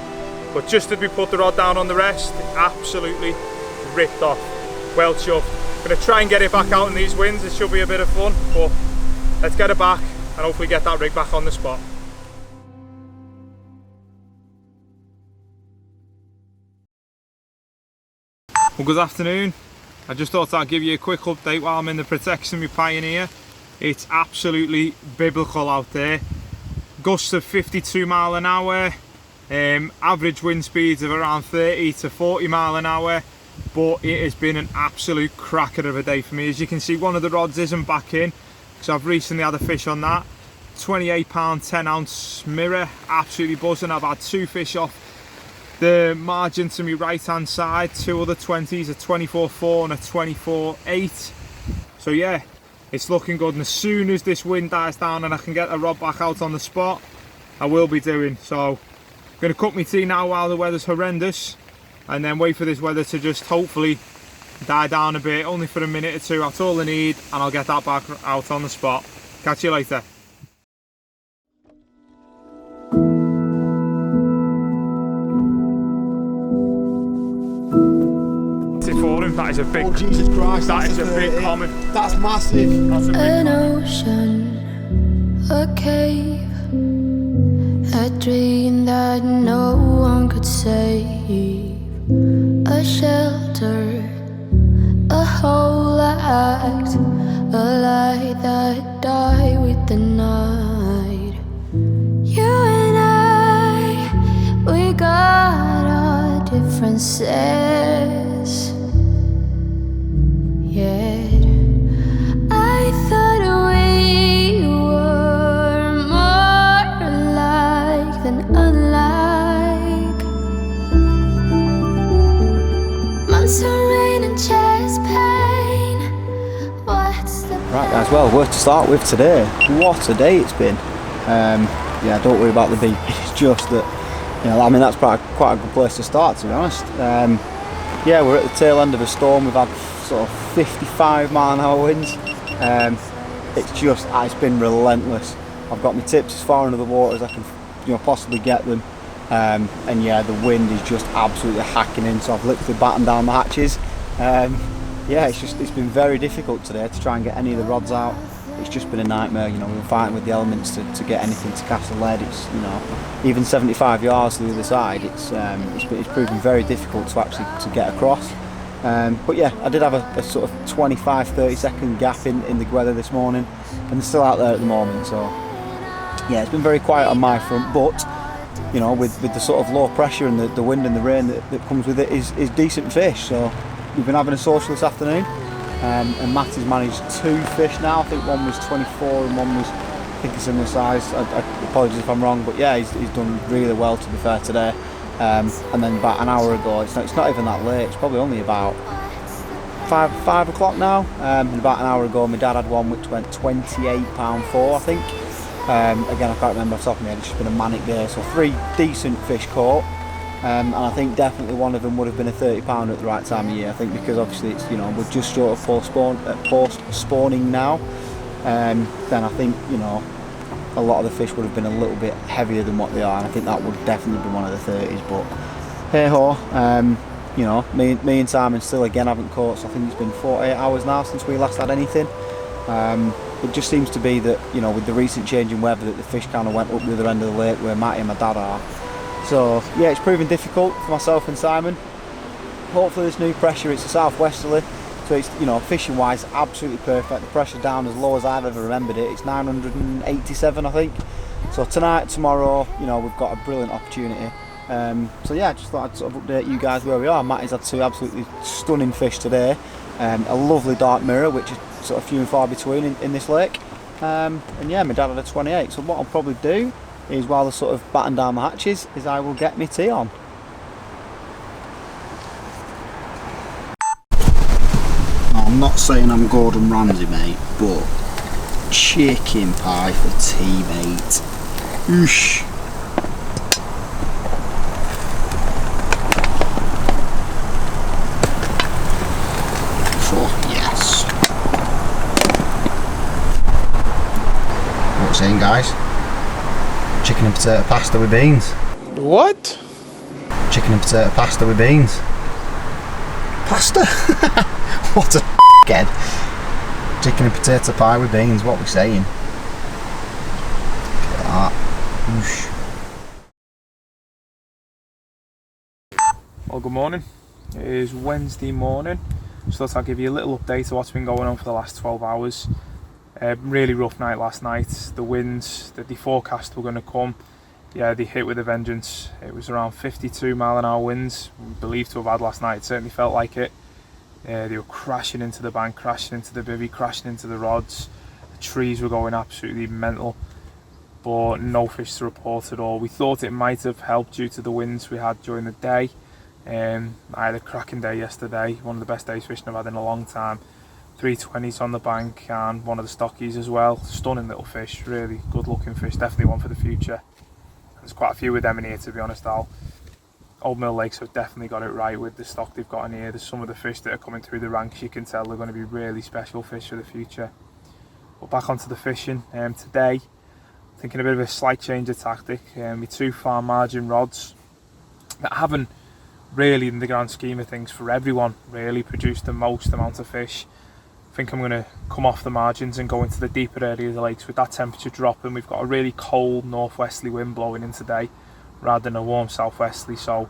But just as we put the rod down on the rest, it absolutely ripped off. Well chuffed. Gonna try and get it back out in these winds. It should be a bit of fun, but let's get it back and hopefully get that rig back on the spot. Well, good afternoon. I just thought I'd give you a quick update while I'm in the protection with Pioneer. It's absolutely biblical out there. Gusts of 52 mile an hour, average wind speeds of around 30 to 40 mile an hour, but it has been an absolute cracker of a day for me. As you can see, one of the rods isn't back in, because I've recently had a fish on that. 28 10 ounce mirror, absolutely buzzing. I've had two fish off the margin to my right hand side, two other 20s, a 24.4 and a 24.8. So yeah, it's looking good, and as soon as this wind dies down and I can get the rod back out on the spot, I will be doing. So I'm going to cut my tea now while the weather's horrendous, and then wait for this weather to just hopefully die down a bit, only for a minute or two. That's all I need, and I'll get that back out on the spot. Catch you later. For him, that is a big. Oh Jesus Christ! That is a big comment. That's massive. That's a big An comment. ocean, a cave, a dream that no one could save, a shelter, a whole act, a light that died with the night. You and I, we got our differences. Yet I thought we were more alike than unlike. Months of rain and chest pain. What's the Right guys, well, where to start with today? What a day it's been. Yeah, don't worry about the beep. It's just that, you know, I mean, that's quite a good place to start, to be honest. Yeah, we're at the tail end of a storm. We've had sort of 55 mile an hour winds. It's been relentless. I've got my tips as far under the water as I can possibly get them. And yeah, the wind is just absolutely hacking in, so I've literally battened down the hatches. Yeah, it's been very difficult today to try and get any of the rods out. It's just been a nightmare. We were fighting with the elements to get anything to cast a lead. It's even 75 yards to the other side. It's proven very difficult to actually to get across. But yeah, I did have a sort of 25-30 second gap in the weather this morning, and they're still out there at the moment. So yeah, it's been very quiet on my front, but with the sort of low pressure and the wind and the rain that comes with it is decent fish. So we've been having a social this afternoon, and Matt has managed 2 fish now. I think one was 24 and one was, I think, a similar size. I apologise if I'm wrong, but yeah, he's done really well, to be fair, today. And then about an hour ago, it's not even that late, it's probably only about 5 o'clock now, and about an hour ago my dad had one which went £28.4, I think. Again, I can't remember off the top of my head, it's just been a manic day. So 3 decent fish caught, and I think definitely one of them would have been a £30 at the right time of year. I think because obviously it's we're just short of post spawning now, then I think a lot of the fish would have been a little bit heavier than what they are, and I think that would definitely be one of the 30s. But hey ho, me and Simon still again haven't caught, so I think it's been 48 hours now since we last had anything. It just seems to be that with the recent change in weather, that the fish kind of went up the other end of the lake where Matty and my dad are. So yeah, it's proving difficult for myself and Simon. Hopefully this new pressure, it's a southwesterly, so it's fishing wise absolutely perfect. The pressure down as low as I've ever remembered it. It's 987, I think. So tonight, tomorrow, we've got a brilliant opportunity. So yeah, I just thought I'd sort of update you guys where we are. Matty's had 2 absolutely stunning fish today. A lovely dark mirror, which is sort of few and far between in this lake. And yeah, my dad had a 28. So what I'll probably do is, while they're sort of batten down the hatches, is I will get my tea on. I'm not saying I'm Gordon Ramsay, mate, but chicken pie for tea, mate. Oosh. Oh, yes. What saying, guys? Chicken and potato pasta with beans. What? Chicken and potato pasta with beans. Pasta? What a head. Chicken and potato pie with beans, what are we saying? Look at that. Oosh. Well, good morning. It is Wednesday morning. Just thought I'd give you a little update of what's been going on for the last 12 hours. Really rough night last night. The winds that they forecast were going to come, yeah, they hit with a vengeance. It was around 52 mile an hour winds, we believed to have had last night. It certainly felt like it. They were crashing into the bank, crashing into the bivvy, crashing into the rods. The trees were going absolutely mental, but no fish to report at all. We thought it might have helped due to the winds we had during the day. I had a cracking day yesterday, one of the best days fishing I've had in a long time. 320s on the bank and one of the stockies as well. Stunning little fish, really good looking fish, definitely one for the future. There's quite a few with them in here, to be honest. Old Mill Lakes have definitely got it right with the stock they've got in here. There's some of the fish that are coming through the ranks, you can tell they're going to be really special fish for the future. But back onto the fishing. Today, thinking a bit of a slight change of tactic. With 2 far margin rods that haven't really, in the grand scheme of things, for everyone, really produced the most amount of fish. I think I'm going to come off the margins and go into the deeper area of the lakes with that temperature dropping. We've got a really cold northwesterly wind blowing in today rather than a warm southwesterly, so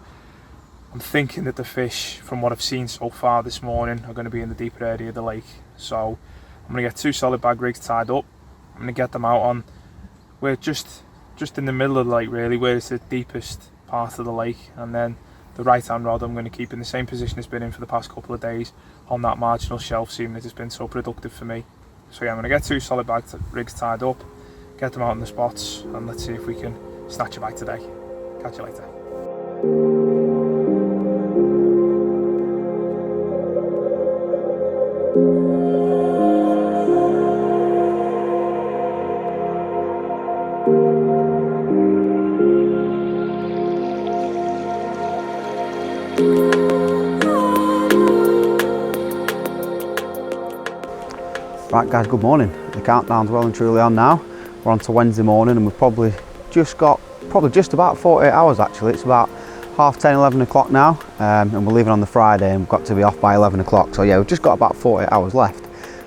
I'm thinking that the fish, from what I've seen so far this morning, are going to be in the deeper area of the lake. So I'm going to get 2 solid bag rigs tied up. I'm going to get them out on, we're just in the middle of the lake really, where it's the deepest part of the lake, and then the right hand rod I'm going to keep in the same position it's been in for the past couple of days on that marginal shelf, seeing as it's been so productive for me. So yeah, I'm going to get 2 solid bag rigs tied up, get them out in the spots, and let's see if we can snatch a bite today. Catch you later. Right guys, good morning. The countdown's well and truly on now. We're on to Wednesday morning and we've probably just got probably just about 48 hours actually. It's about 10:30, 11 o'clock now, and we're leaving on the Friday and we've got to be off by 11 o'clock. So yeah, we've just got about 48 hours left.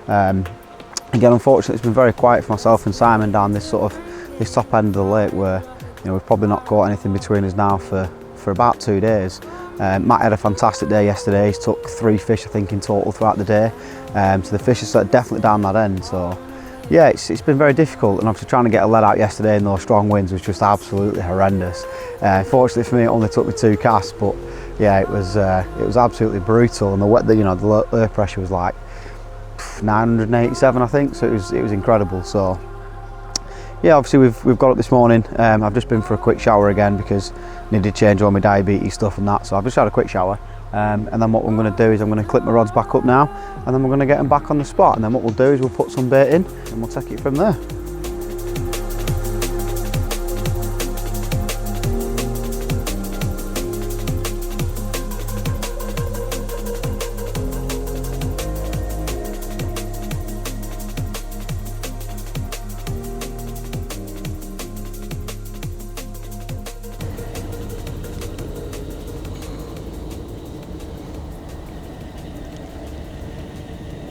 Again, unfortunately, it's been very quiet for myself and Simon down this top end of the lake where, you know, we've probably not caught anything between us now for about 2 days. Matt had a fantastic day yesterday. He's took 3 fish, I think, in total throughout the day. So the fish are definitely down that end. So yeah, it's been very difficult, and obviously trying to get a lead out yesterday in those strong winds was just absolutely horrendous. Fortunately for me, it only took me 2 casts, but yeah, it was absolutely brutal, and the air pressure was like 987, I think. So it was incredible. So yeah, obviously we've got up this morning. I've just been for a quick shower again because I needed to change all my diabetes stuff and that. So I've just had a quick shower, and then what I'm going to do is I'm going to clip my rods back up now, and then we're going to get them back on the spot. And then what we'll do is we'll put some bait in and we'll take it from there.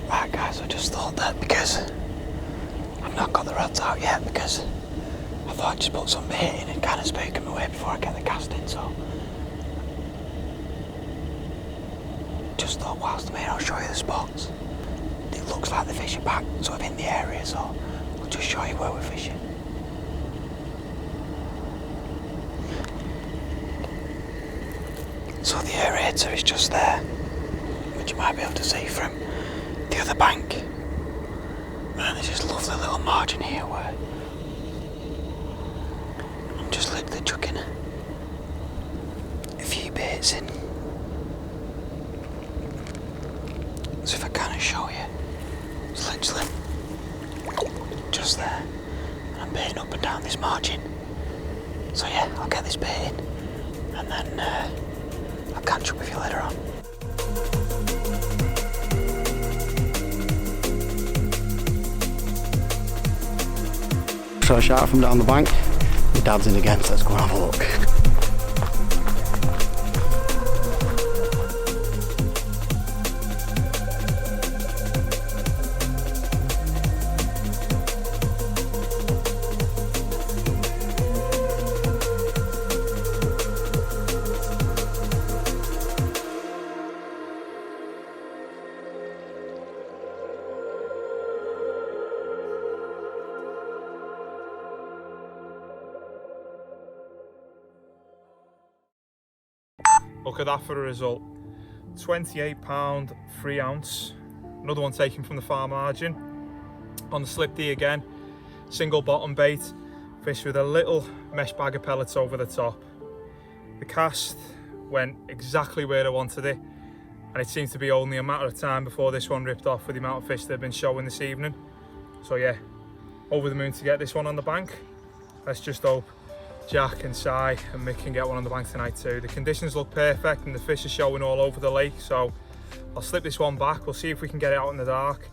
Right guys, I just thought that because I've not got the rods out yet, because I thought I'd just put some bait in and kind of spook them away before I get the cast in. So just thought whilst I'm here I'll show you the spots. It looks like the fish are back sort of in the area, so I'll just show you where we're fishing. So the aerator is just there, which you might be able to see from the other bank. And then there's this lovely little margin here where I'm just literally chucking a few baits in. So if I kind of show you, it's literally just there, and I'm baiting up and down this margin. So yeah, I'll get this bait in, and then I'll catch up with you later on. Shot a shark from down the bank. My dad's in again, so let's go and have a look. Look at that for a result. 28 pound 3 ounce. Another one taken from the far margin. On the slip D again. Single bottom bait. Fish with a little mesh bag of pellets over the top. The cast went exactly where I wanted it. And it seems to be only a matter of time before this one ripped off with the amount of fish they've been showing this evening. So yeah, over the moon to get this one on the bank. Let's just hope Jack and Si and Mick can get one on the bank tonight too. The conditions look perfect and the fish are showing all over the lake, so I'll slip this one back. We'll see if we can get it out in the dark,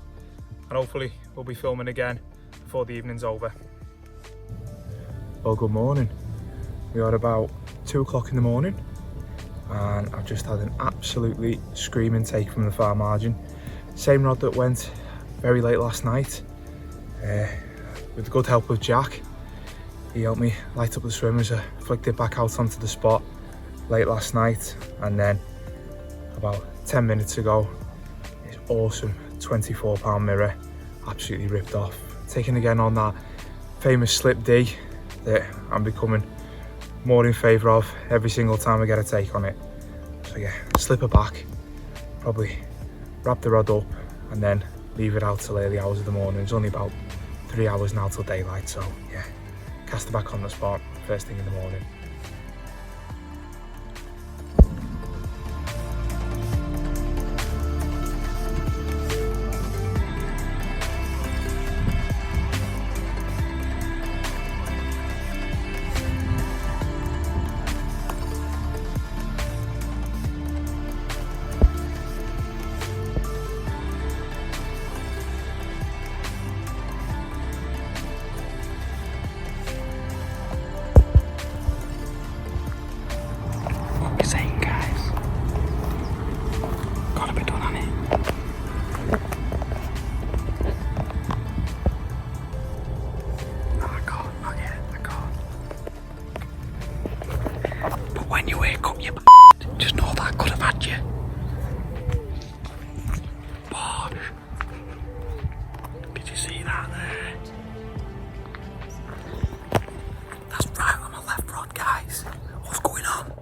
and hopefully we'll be filming again before the evening's over. Well, good morning. We are about 2 o'clock in the morning and I've just had an absolutely screaming take from the far margin. Same rod that went very late last night, with the good help of Jack. He helped me light up the swimmers. I flicked it back out onto the spot late last night, and then about 10 minutes ago, this awesome 24 pound mirror absolutely ripped off. Taken again on that famous slip D that I'm becoming more in favour of every single time I get a take on it. So yeah, slip her back, probably wrap the rod up and then leave it out till early hours of the morning. It's only about 3 hours now till daylight, so yeah. Cast it back on the spot first thing in the morning. saying, guys. Gotta be done, hasn't it? No, I can't, not yet, I can't. But when you wake up, you just know that I could have had you. Bosh. Did you see that there? That's right on my left rod, guys. What's going on?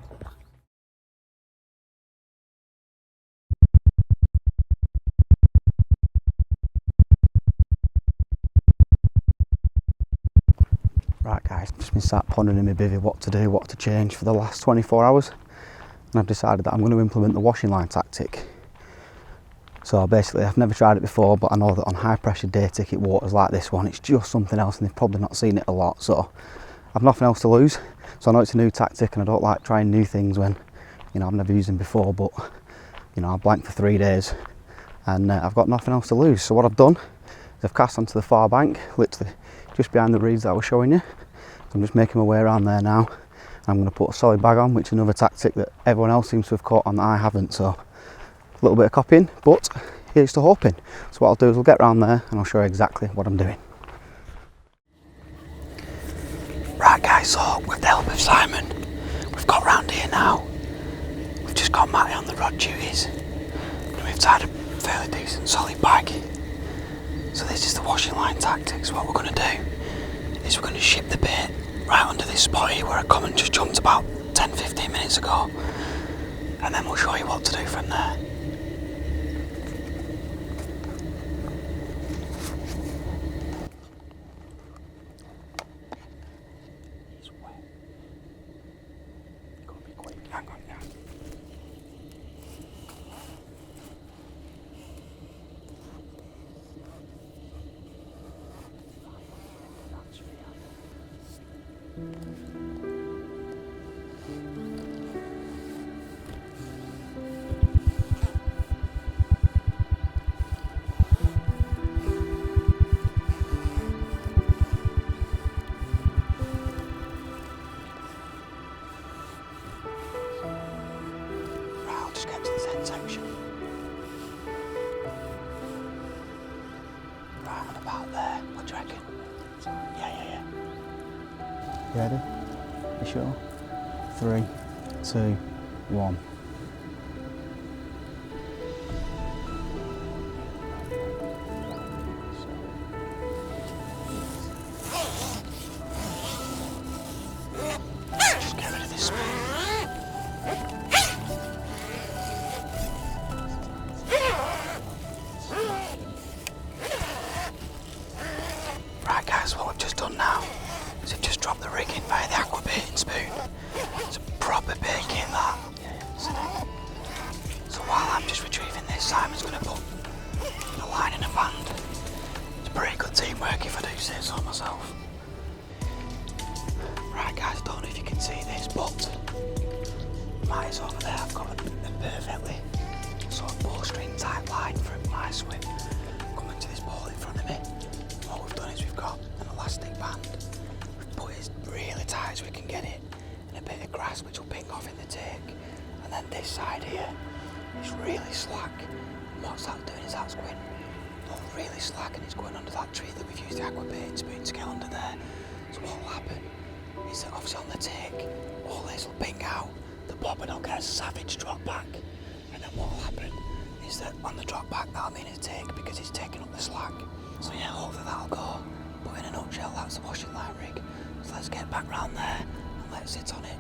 Right guys, just been sat pondering in my bivvy what to do, what to change for the last 24 hours. And I've decided that I'm going to implement the washing line tactic. So basically, I've never tried it before, but I know that on high pressure day ticket waters like this one, it's just something else and they've probably not seen it a lot. So I've nothing else to lose. So I know it's a new tactic and I don't like trying new things when, you know, I've never used them before, but, you know, I blanked for 3 days and I've got nothing else to lose. So what I've done is I've cast onto the far bank, literally just behind the reeds that I was showing you. So I'm just making my way around there now. I'm going to put a solid bag on, which is another tactic that everyone else seems to have caught on that I haven't. So a little bit of copying, but here's to hoping. So what I'll do is we'll get round there and I'll show you exactly what I'm doing. Right guys, so with the help of Simon, we've got round here now. We've just got Matty on the rod duties. And we've tied a fairly decent solid bag. So this is the washing line tactics. What we're going to do is we're going to ship the bait right under this spot here where a common just jumped about 10-15 minutes ago. And then we'll show you what to do from there. Hang on, yeah. Section. Right on about there. What do you reckon? Yeah. You ready? You sure? 3, 2, 1. Just get rid of this spoon. Right guys, what we've just done now is we've just dropped the rig in via the aqua baiting spoon. It's a proper bait kit that. So while I'm just retrieving this, Simon's going to put a line in a band. It's pretty good teamwork if I do say so myself. Right guys, don't know if you can see this, but Matty's over there. I've got a perfectly sort of bowstring type line from my swim coming to this pole in front of me. What we've done is we've got an elastic band. We've put it really tight so we can get it in a bit of grass which will ping off in the take. And then this side here is really slack. And what's that doing is that's going really slack and it's going under that tree that we've used the aqua baiting spoon to get under there. So what will happen is that obviously on the take, all this will ping out, the bobbin will get a savage drop back. And then what will happen is that on the drop back that'll mean a take because it's taking up the slack. So yeah, hopefully that'll go. But in a nutshell, that's the washing line rig. So let's get back round there and let's sit on it.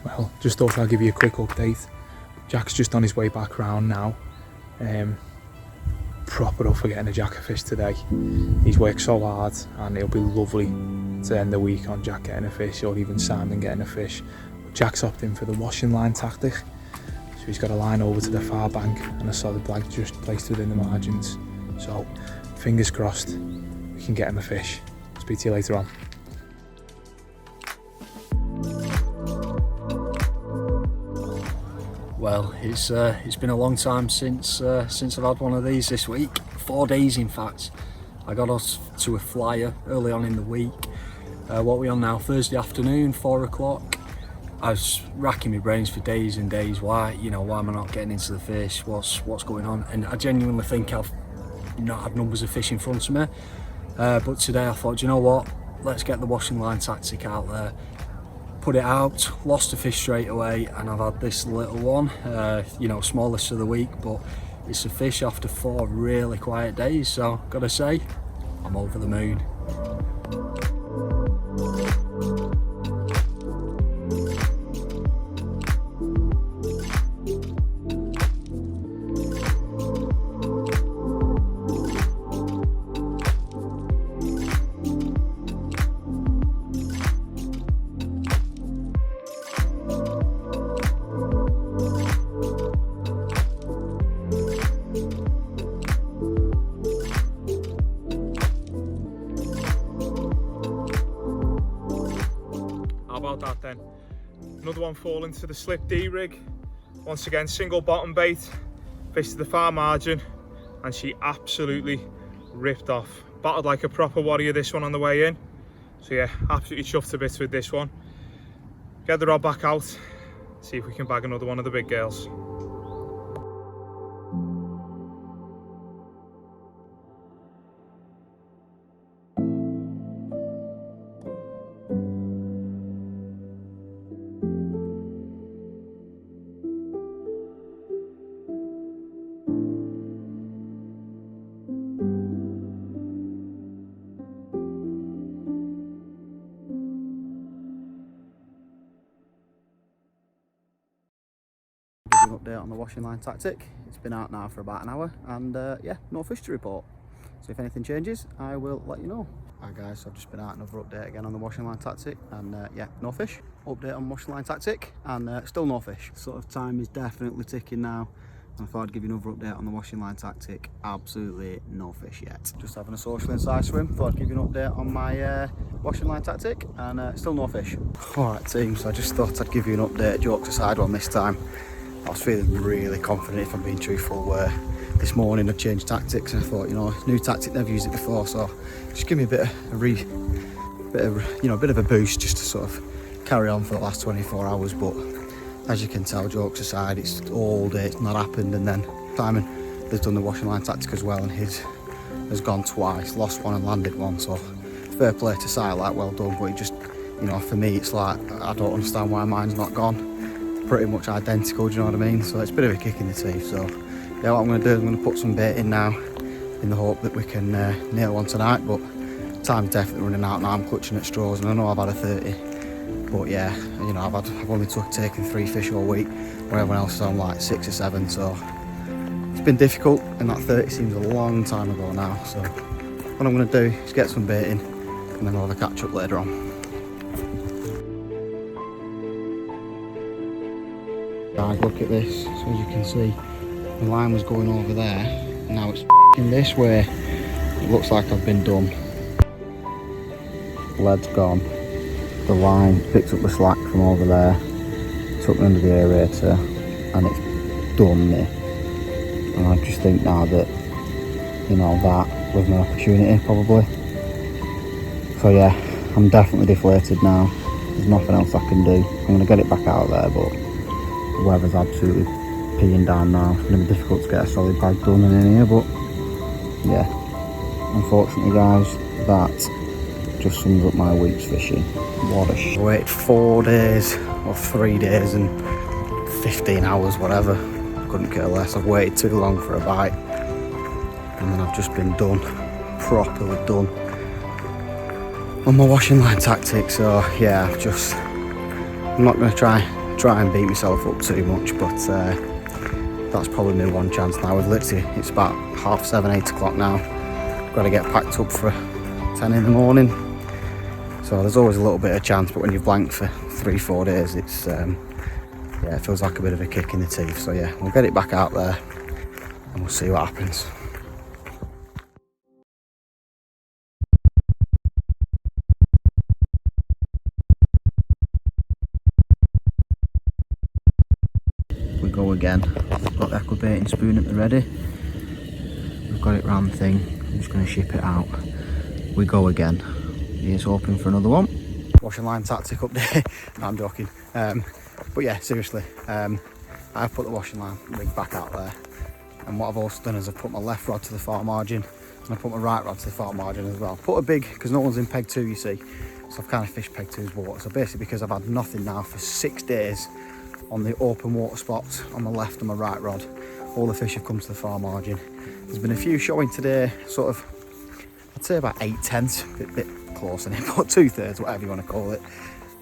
Well, just thought I'd give you a quick update. Jack's just on his way back round now. Proper up for getting a jack of fish today. He's worked so hard and it'll be lovely to end the week on Jack getting a fish or even Simon getting a fish. But Jack's opted in for the washing line tactic. So he's got a line over to the far bank and a solid bag just placed within the margins. So fingers crossed we can get him a fish. Speak to you later on. Well, it's been a long time since I've had one of these this week. 4 days, in fact. I got us to a flyer early on in the week. What we on now? Thursday afternoon, 4 o'clock. I was racking my brains for days and days. Why am I not getting into the fish? What's going on? And I genuinely think I've not had numbers of fish in front of me. But today I thought, you know what? Let's get the washing line tactic out there. Put it out, lost a fish straight away, and I've had this little one. Smallest of the week, but it's a fish after 4 really quiet days. So gotta say, I'm over the moon. How about that then? Another one falling to the slip D rig. Once again, single bottom bait, fish to the far margin, and she absolutely ripped off. Battled like a proper warrior this one on the way in. So yeah, absolutely chuffed to bits with this one. Get the rod back out, see if we can bag another one of the big girls. Give you an update on the washing line tactic. It's been out now for about an hour, and yeah, no fish to report. So if anything changes, I will let you know. Hi guys, so I've just been out, another update again on the washing line tactic, and yeah, no fish. Update on washing line tactic, and still no fish. Sort of time is definitely ticking now. I thought I'd give you another update on the washing line tactic. Absolutely no fish yet. Just having a social inside swim. Thought I'd give you an update on my washing line tactic, and still no fish. Alright team, so I just thought I'd give you an update, jokes aside one this time. I was feeling really confident, if I'm being truthful, where this morning I changed tactics and I thought, new tactic, never used it before, so just give me a bit of a boost just to sort of carry on for the last 24 hours. But as you can tell, jokes aside, it's all day, it's not happened. And then Simon has done the washing line tactic as well, and his has gone twice, lost one and landed one, so fair play to Si, like, well done. But it just, for me, it's like, I don't understand why mine's not gone. Pretty much identical, do you know what I mean? So it's a bit of a kick in the teeth. So yeah, what I'm going to do is I'm going to put some bait in now in the hope that we can nail one tonight, but time's definitely running out now. I'm clutching at straws, and I know I've had a 30, but yeah, I've only taken 3 fish all week, where everyone else is on like 6 or 7, so it's been difficult, and that 30 seems a long time ago now. So what I'm going to do is get some bait in, and then we'll have a catch up later on. Guys, look at this. So as you can see, the line was going over there, and now it's in this way. It looks like I've been done. Lead's gone. The line picked up the slack from over there, took me under the aerator, and it's done me. And I just think now that, that was my opportunity probably. So yeah, I'm definitely deflated now. There's nothing else I can do. I'm going to get it back out there, but the weather's absolutely peeing down now. It's going to be difficult to get a solid bag done in here, but yeah, unfortunately guys, that just sums up my week's fishing. What a shit. I waited 4 days or 3 days and 15 hours, whatever. Couldn't care less. I've waited too long for a bite, and then I've just been done, properly done on my washing line tactic. So yeah, I'm not going to try and beat myself up too much, but that's probably my one chance now. It's about 7:30, 8 o'clock now. Got to get packed up for 10 in the morning, so there's always a little bit of chance, but when you've blanked for 3-4 days, it's it feels like a bit of a kick in the teeth. So yeah, we'll get it back out there and we'll see what happens. We go again. Got the aqua baiting spoon at the ready. We've got it round the thing. I'm just going to ship it out. We go again. Here's hoping for another one. Washing line tactic update. No, I'm joking. But yeah, seriously, I've put the washing line rig back out there, and what I've also done is I've put my left rod to the far margin and I put my right rod to the far margin as well. Put a big, because no one's in peg 2, you see, so I've kind of fished peg 2's water. So basically, because I've had nothing now for 6 days on the open water spots on my left and my right rod, all the fish have come to the far margin. There's been a few showing today, sort of, I'd say about 8/10, bit close in it, but 2/3, whatever you want to call it.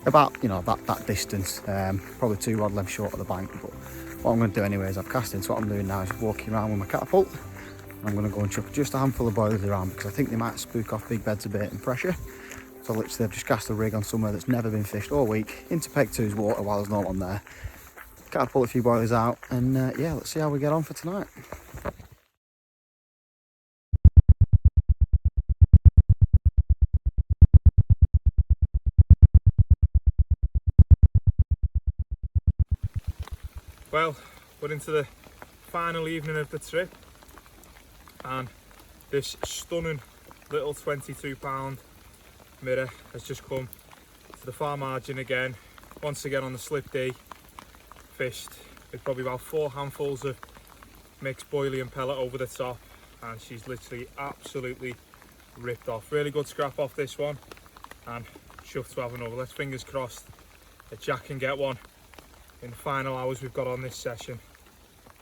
About, you know, that distance, probably 2 rod lengths short of the bank. But what I'm going to do anyway is I've cast in, so what I'm doing now is walking around with my catapult. I'm going to go and chuck just a handful of boilies around because I think they might spook off big beds of bait and pressure. So literally I've just cast a rig on somewhere that's never been fished all week into peg 2's water while there's no one there. Catapult a few boilies out, and yeah, let's see how we get on for tonight. Well, we're into the final evening of the trip, and this stunning little 22-pound mirror has just come to the far margin again, once again on the slip day. Fished with probably about 4 handfuls of mixed boilie and pellet over the top, and she's literally absolutely ripped off. Really good scrap off this one, and chuffed to have another. Let's fingers crossed that Jack can get one in the final hours we've got on this session.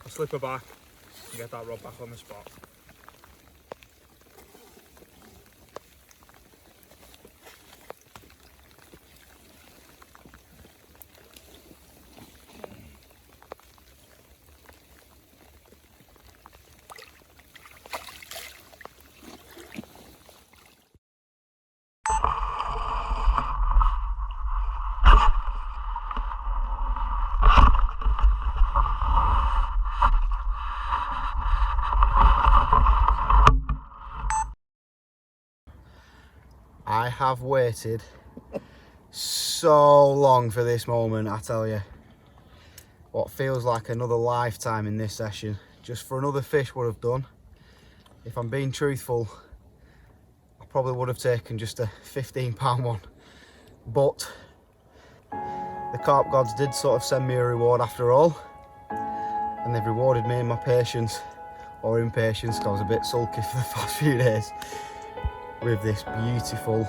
I'll slip her back and get that rod back on the spot. I have waited so long for this moment, I tell you. What feels like another lifetime in this session. Just for another fish would have done. If I'm being truthful, I probably would have taken just a 15-pound one. But the carp gods did sort of send me a reward after all. And they've rewarded me in my patience, or impatience, because I was a bit sulky for the past few days, with this beautiful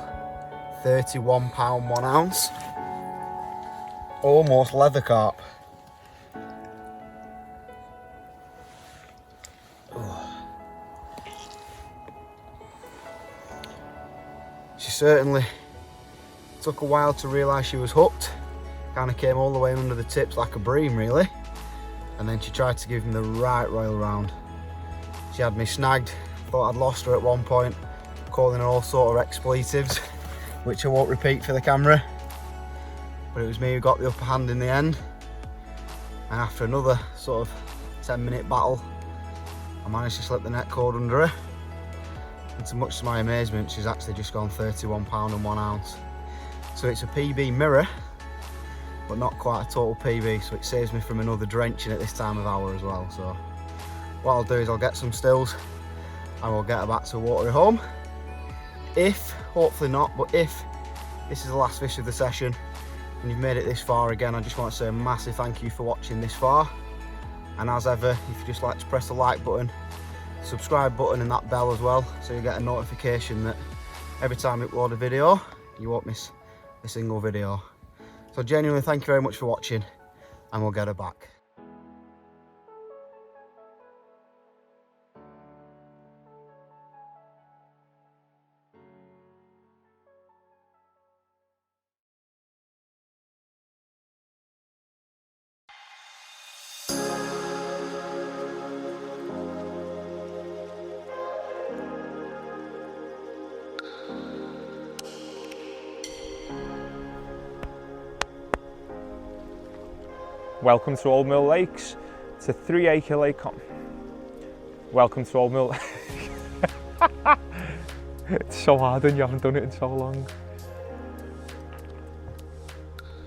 31-pound 1 ounce, almost leather carp. She certainly took a while to realise she was hooked. Kind of came all the way under the tips like a bream really, and then she tried to give me the right royal round. She had me snagged, thought I'd lost her at one point, calling her all sort of expletives, which I won't repeat for the camera. But it was me who got the upper hand in the end. And after another sort of 10-minute battle, I managed to slip the net cord under her. And to much to my amazement, she's actually just gone 31 pound and 1 ounce. So it's a PB mirror, but not quite a total PB, so it saves me from another drenching at this time of hour as well. So what I'll do is I'll get some stills and we'll get her back to water at home. If, hopefully not, but if this is the last fish of the session and you've made it this far, again, I just want to say a massive thank you for watching this far. And as ever, if you just like to press the like button, subscribe button and that bell as well, so you get a notification that every time I upload a video, you won't miss a single video. So genuinely thank you very much for watching, and we'll get her back. Welcome to Old Mill Lakes. It's a 3-acre lake. Welcome to Old Mill. It's so hard when you haven't done it in so long.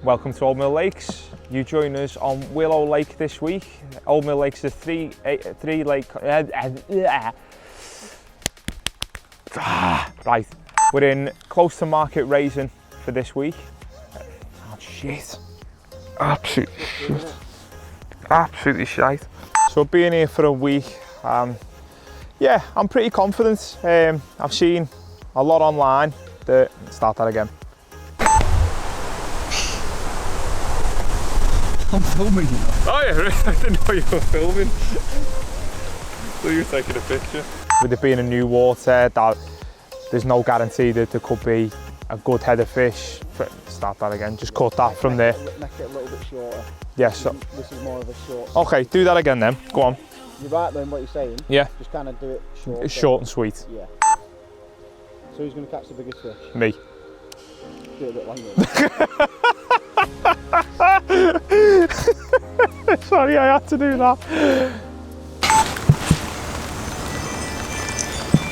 Welcome to Old Mill Lakes. You join us on Willow Lake this week. Old Mill Lakes is a three lake. Right, we're in close to market raising for this week. Oh shit. Absolutely shit. Absolutely shite. So being here for a week, yeah, I'm pretty confident. I've seen a lot online. Start that again. I'm filming you. Oh yeah, I didn't know you were filming. So you were taking a picture. With it being a new water, there's no guarantee that there could be a good head of fish. Start that again, just cut that from there. Make it a little bit shorter. Yes. Yeah, so, this is more of a short. Okay, do that again then, go on. You're right then, what you're saying. Yeah. Just kind of do it short. It's short and sweet. Yeah. So who's going to catch the biggest fish? Me. Do it a bit longer. Sorry, I had to do that.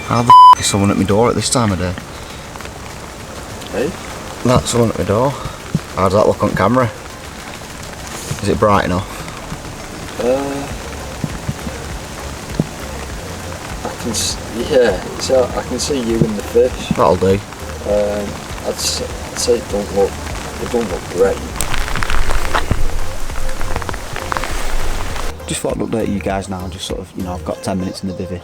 How the f is someone at my door at this time of day? Hey? That's someone at my door. How does that look on camera? Is it bright enough? I can see you in the fish. That'll do. I'd say it don't look great. Just thought I'd update you guys now, just sort of, you know, I've got 10 minutes in the bivvy.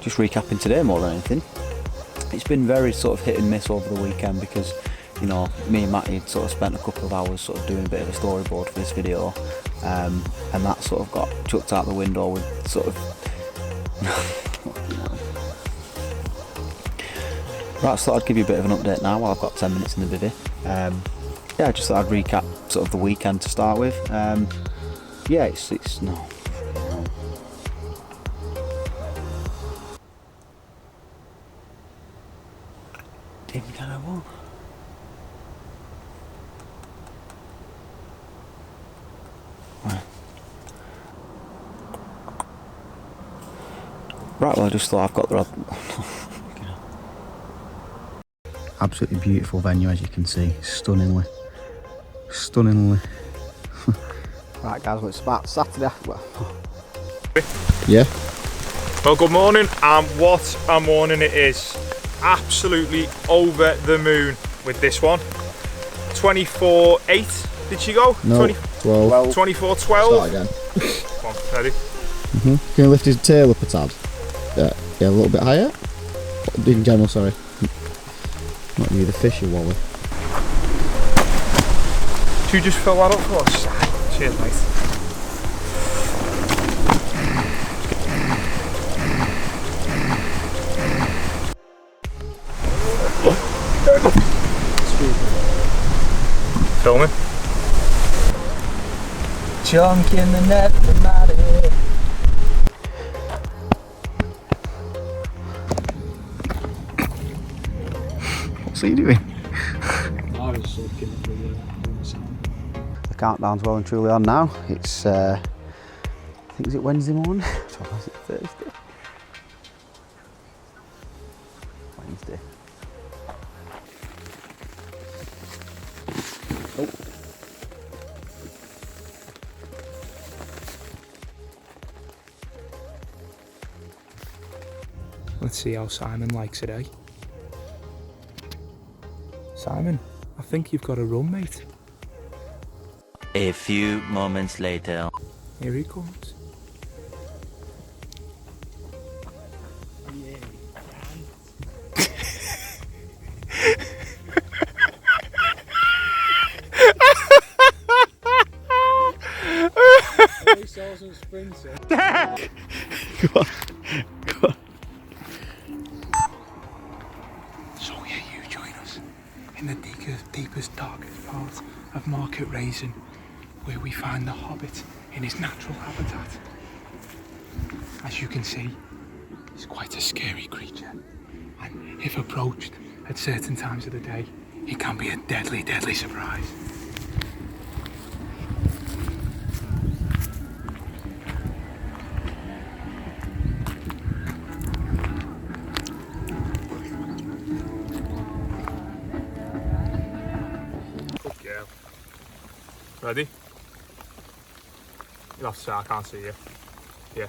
Just recapping today more than anything. It's been very sort of hit and miss over the weekend because, you know, me and Matty had sort of spent a couple of hours sort of doing a bit of a storyboard for this video, and that sort of got chucked out the window with sort of Right, so I'd give you a bit of an update now while I've got 10 minutes in the bivvy. Yeah, I just thought I'd recap sort of the weekend to start with. Yeah, it's no. Didn't get a one. Right, well I just thought I've got the absolutely beautiful venue, as you can see, stunningly. Right guys, well it's about Saturday. Well, yeah. Well, good morning, and what a morning it is. Absolutely over the moon with this one. 24.8, did she go? No, 12. 24.12. Start again. Come on, ready? Can you lift his tail up a tad? Yeah, a little bit higher. In general, sorry. Not you, the fishy wally. Should you just fill that up for us? Cheers, mate. Filming. Chunk in the net, the matter. What's he doing? I was looking for the sound. The countdown's well and truly on now. It's, I think, is it Wednesday morning? Or is it Thursday? Wednesday. Oh. Let's see how Simon likes it, eh? Simon, I think you've got a run, mate. A few moments later. Here he comes. Go on. So yeah, you join us in the deepest, darkest part of market raising, where we find the hobbit in his natural habitat. As you can see, he's quite a scary creature, and if approached at certain times of the day, he can be a deadly, deadly surprise. Yeah. Ready? You'll have to say I can't see you. Yeah.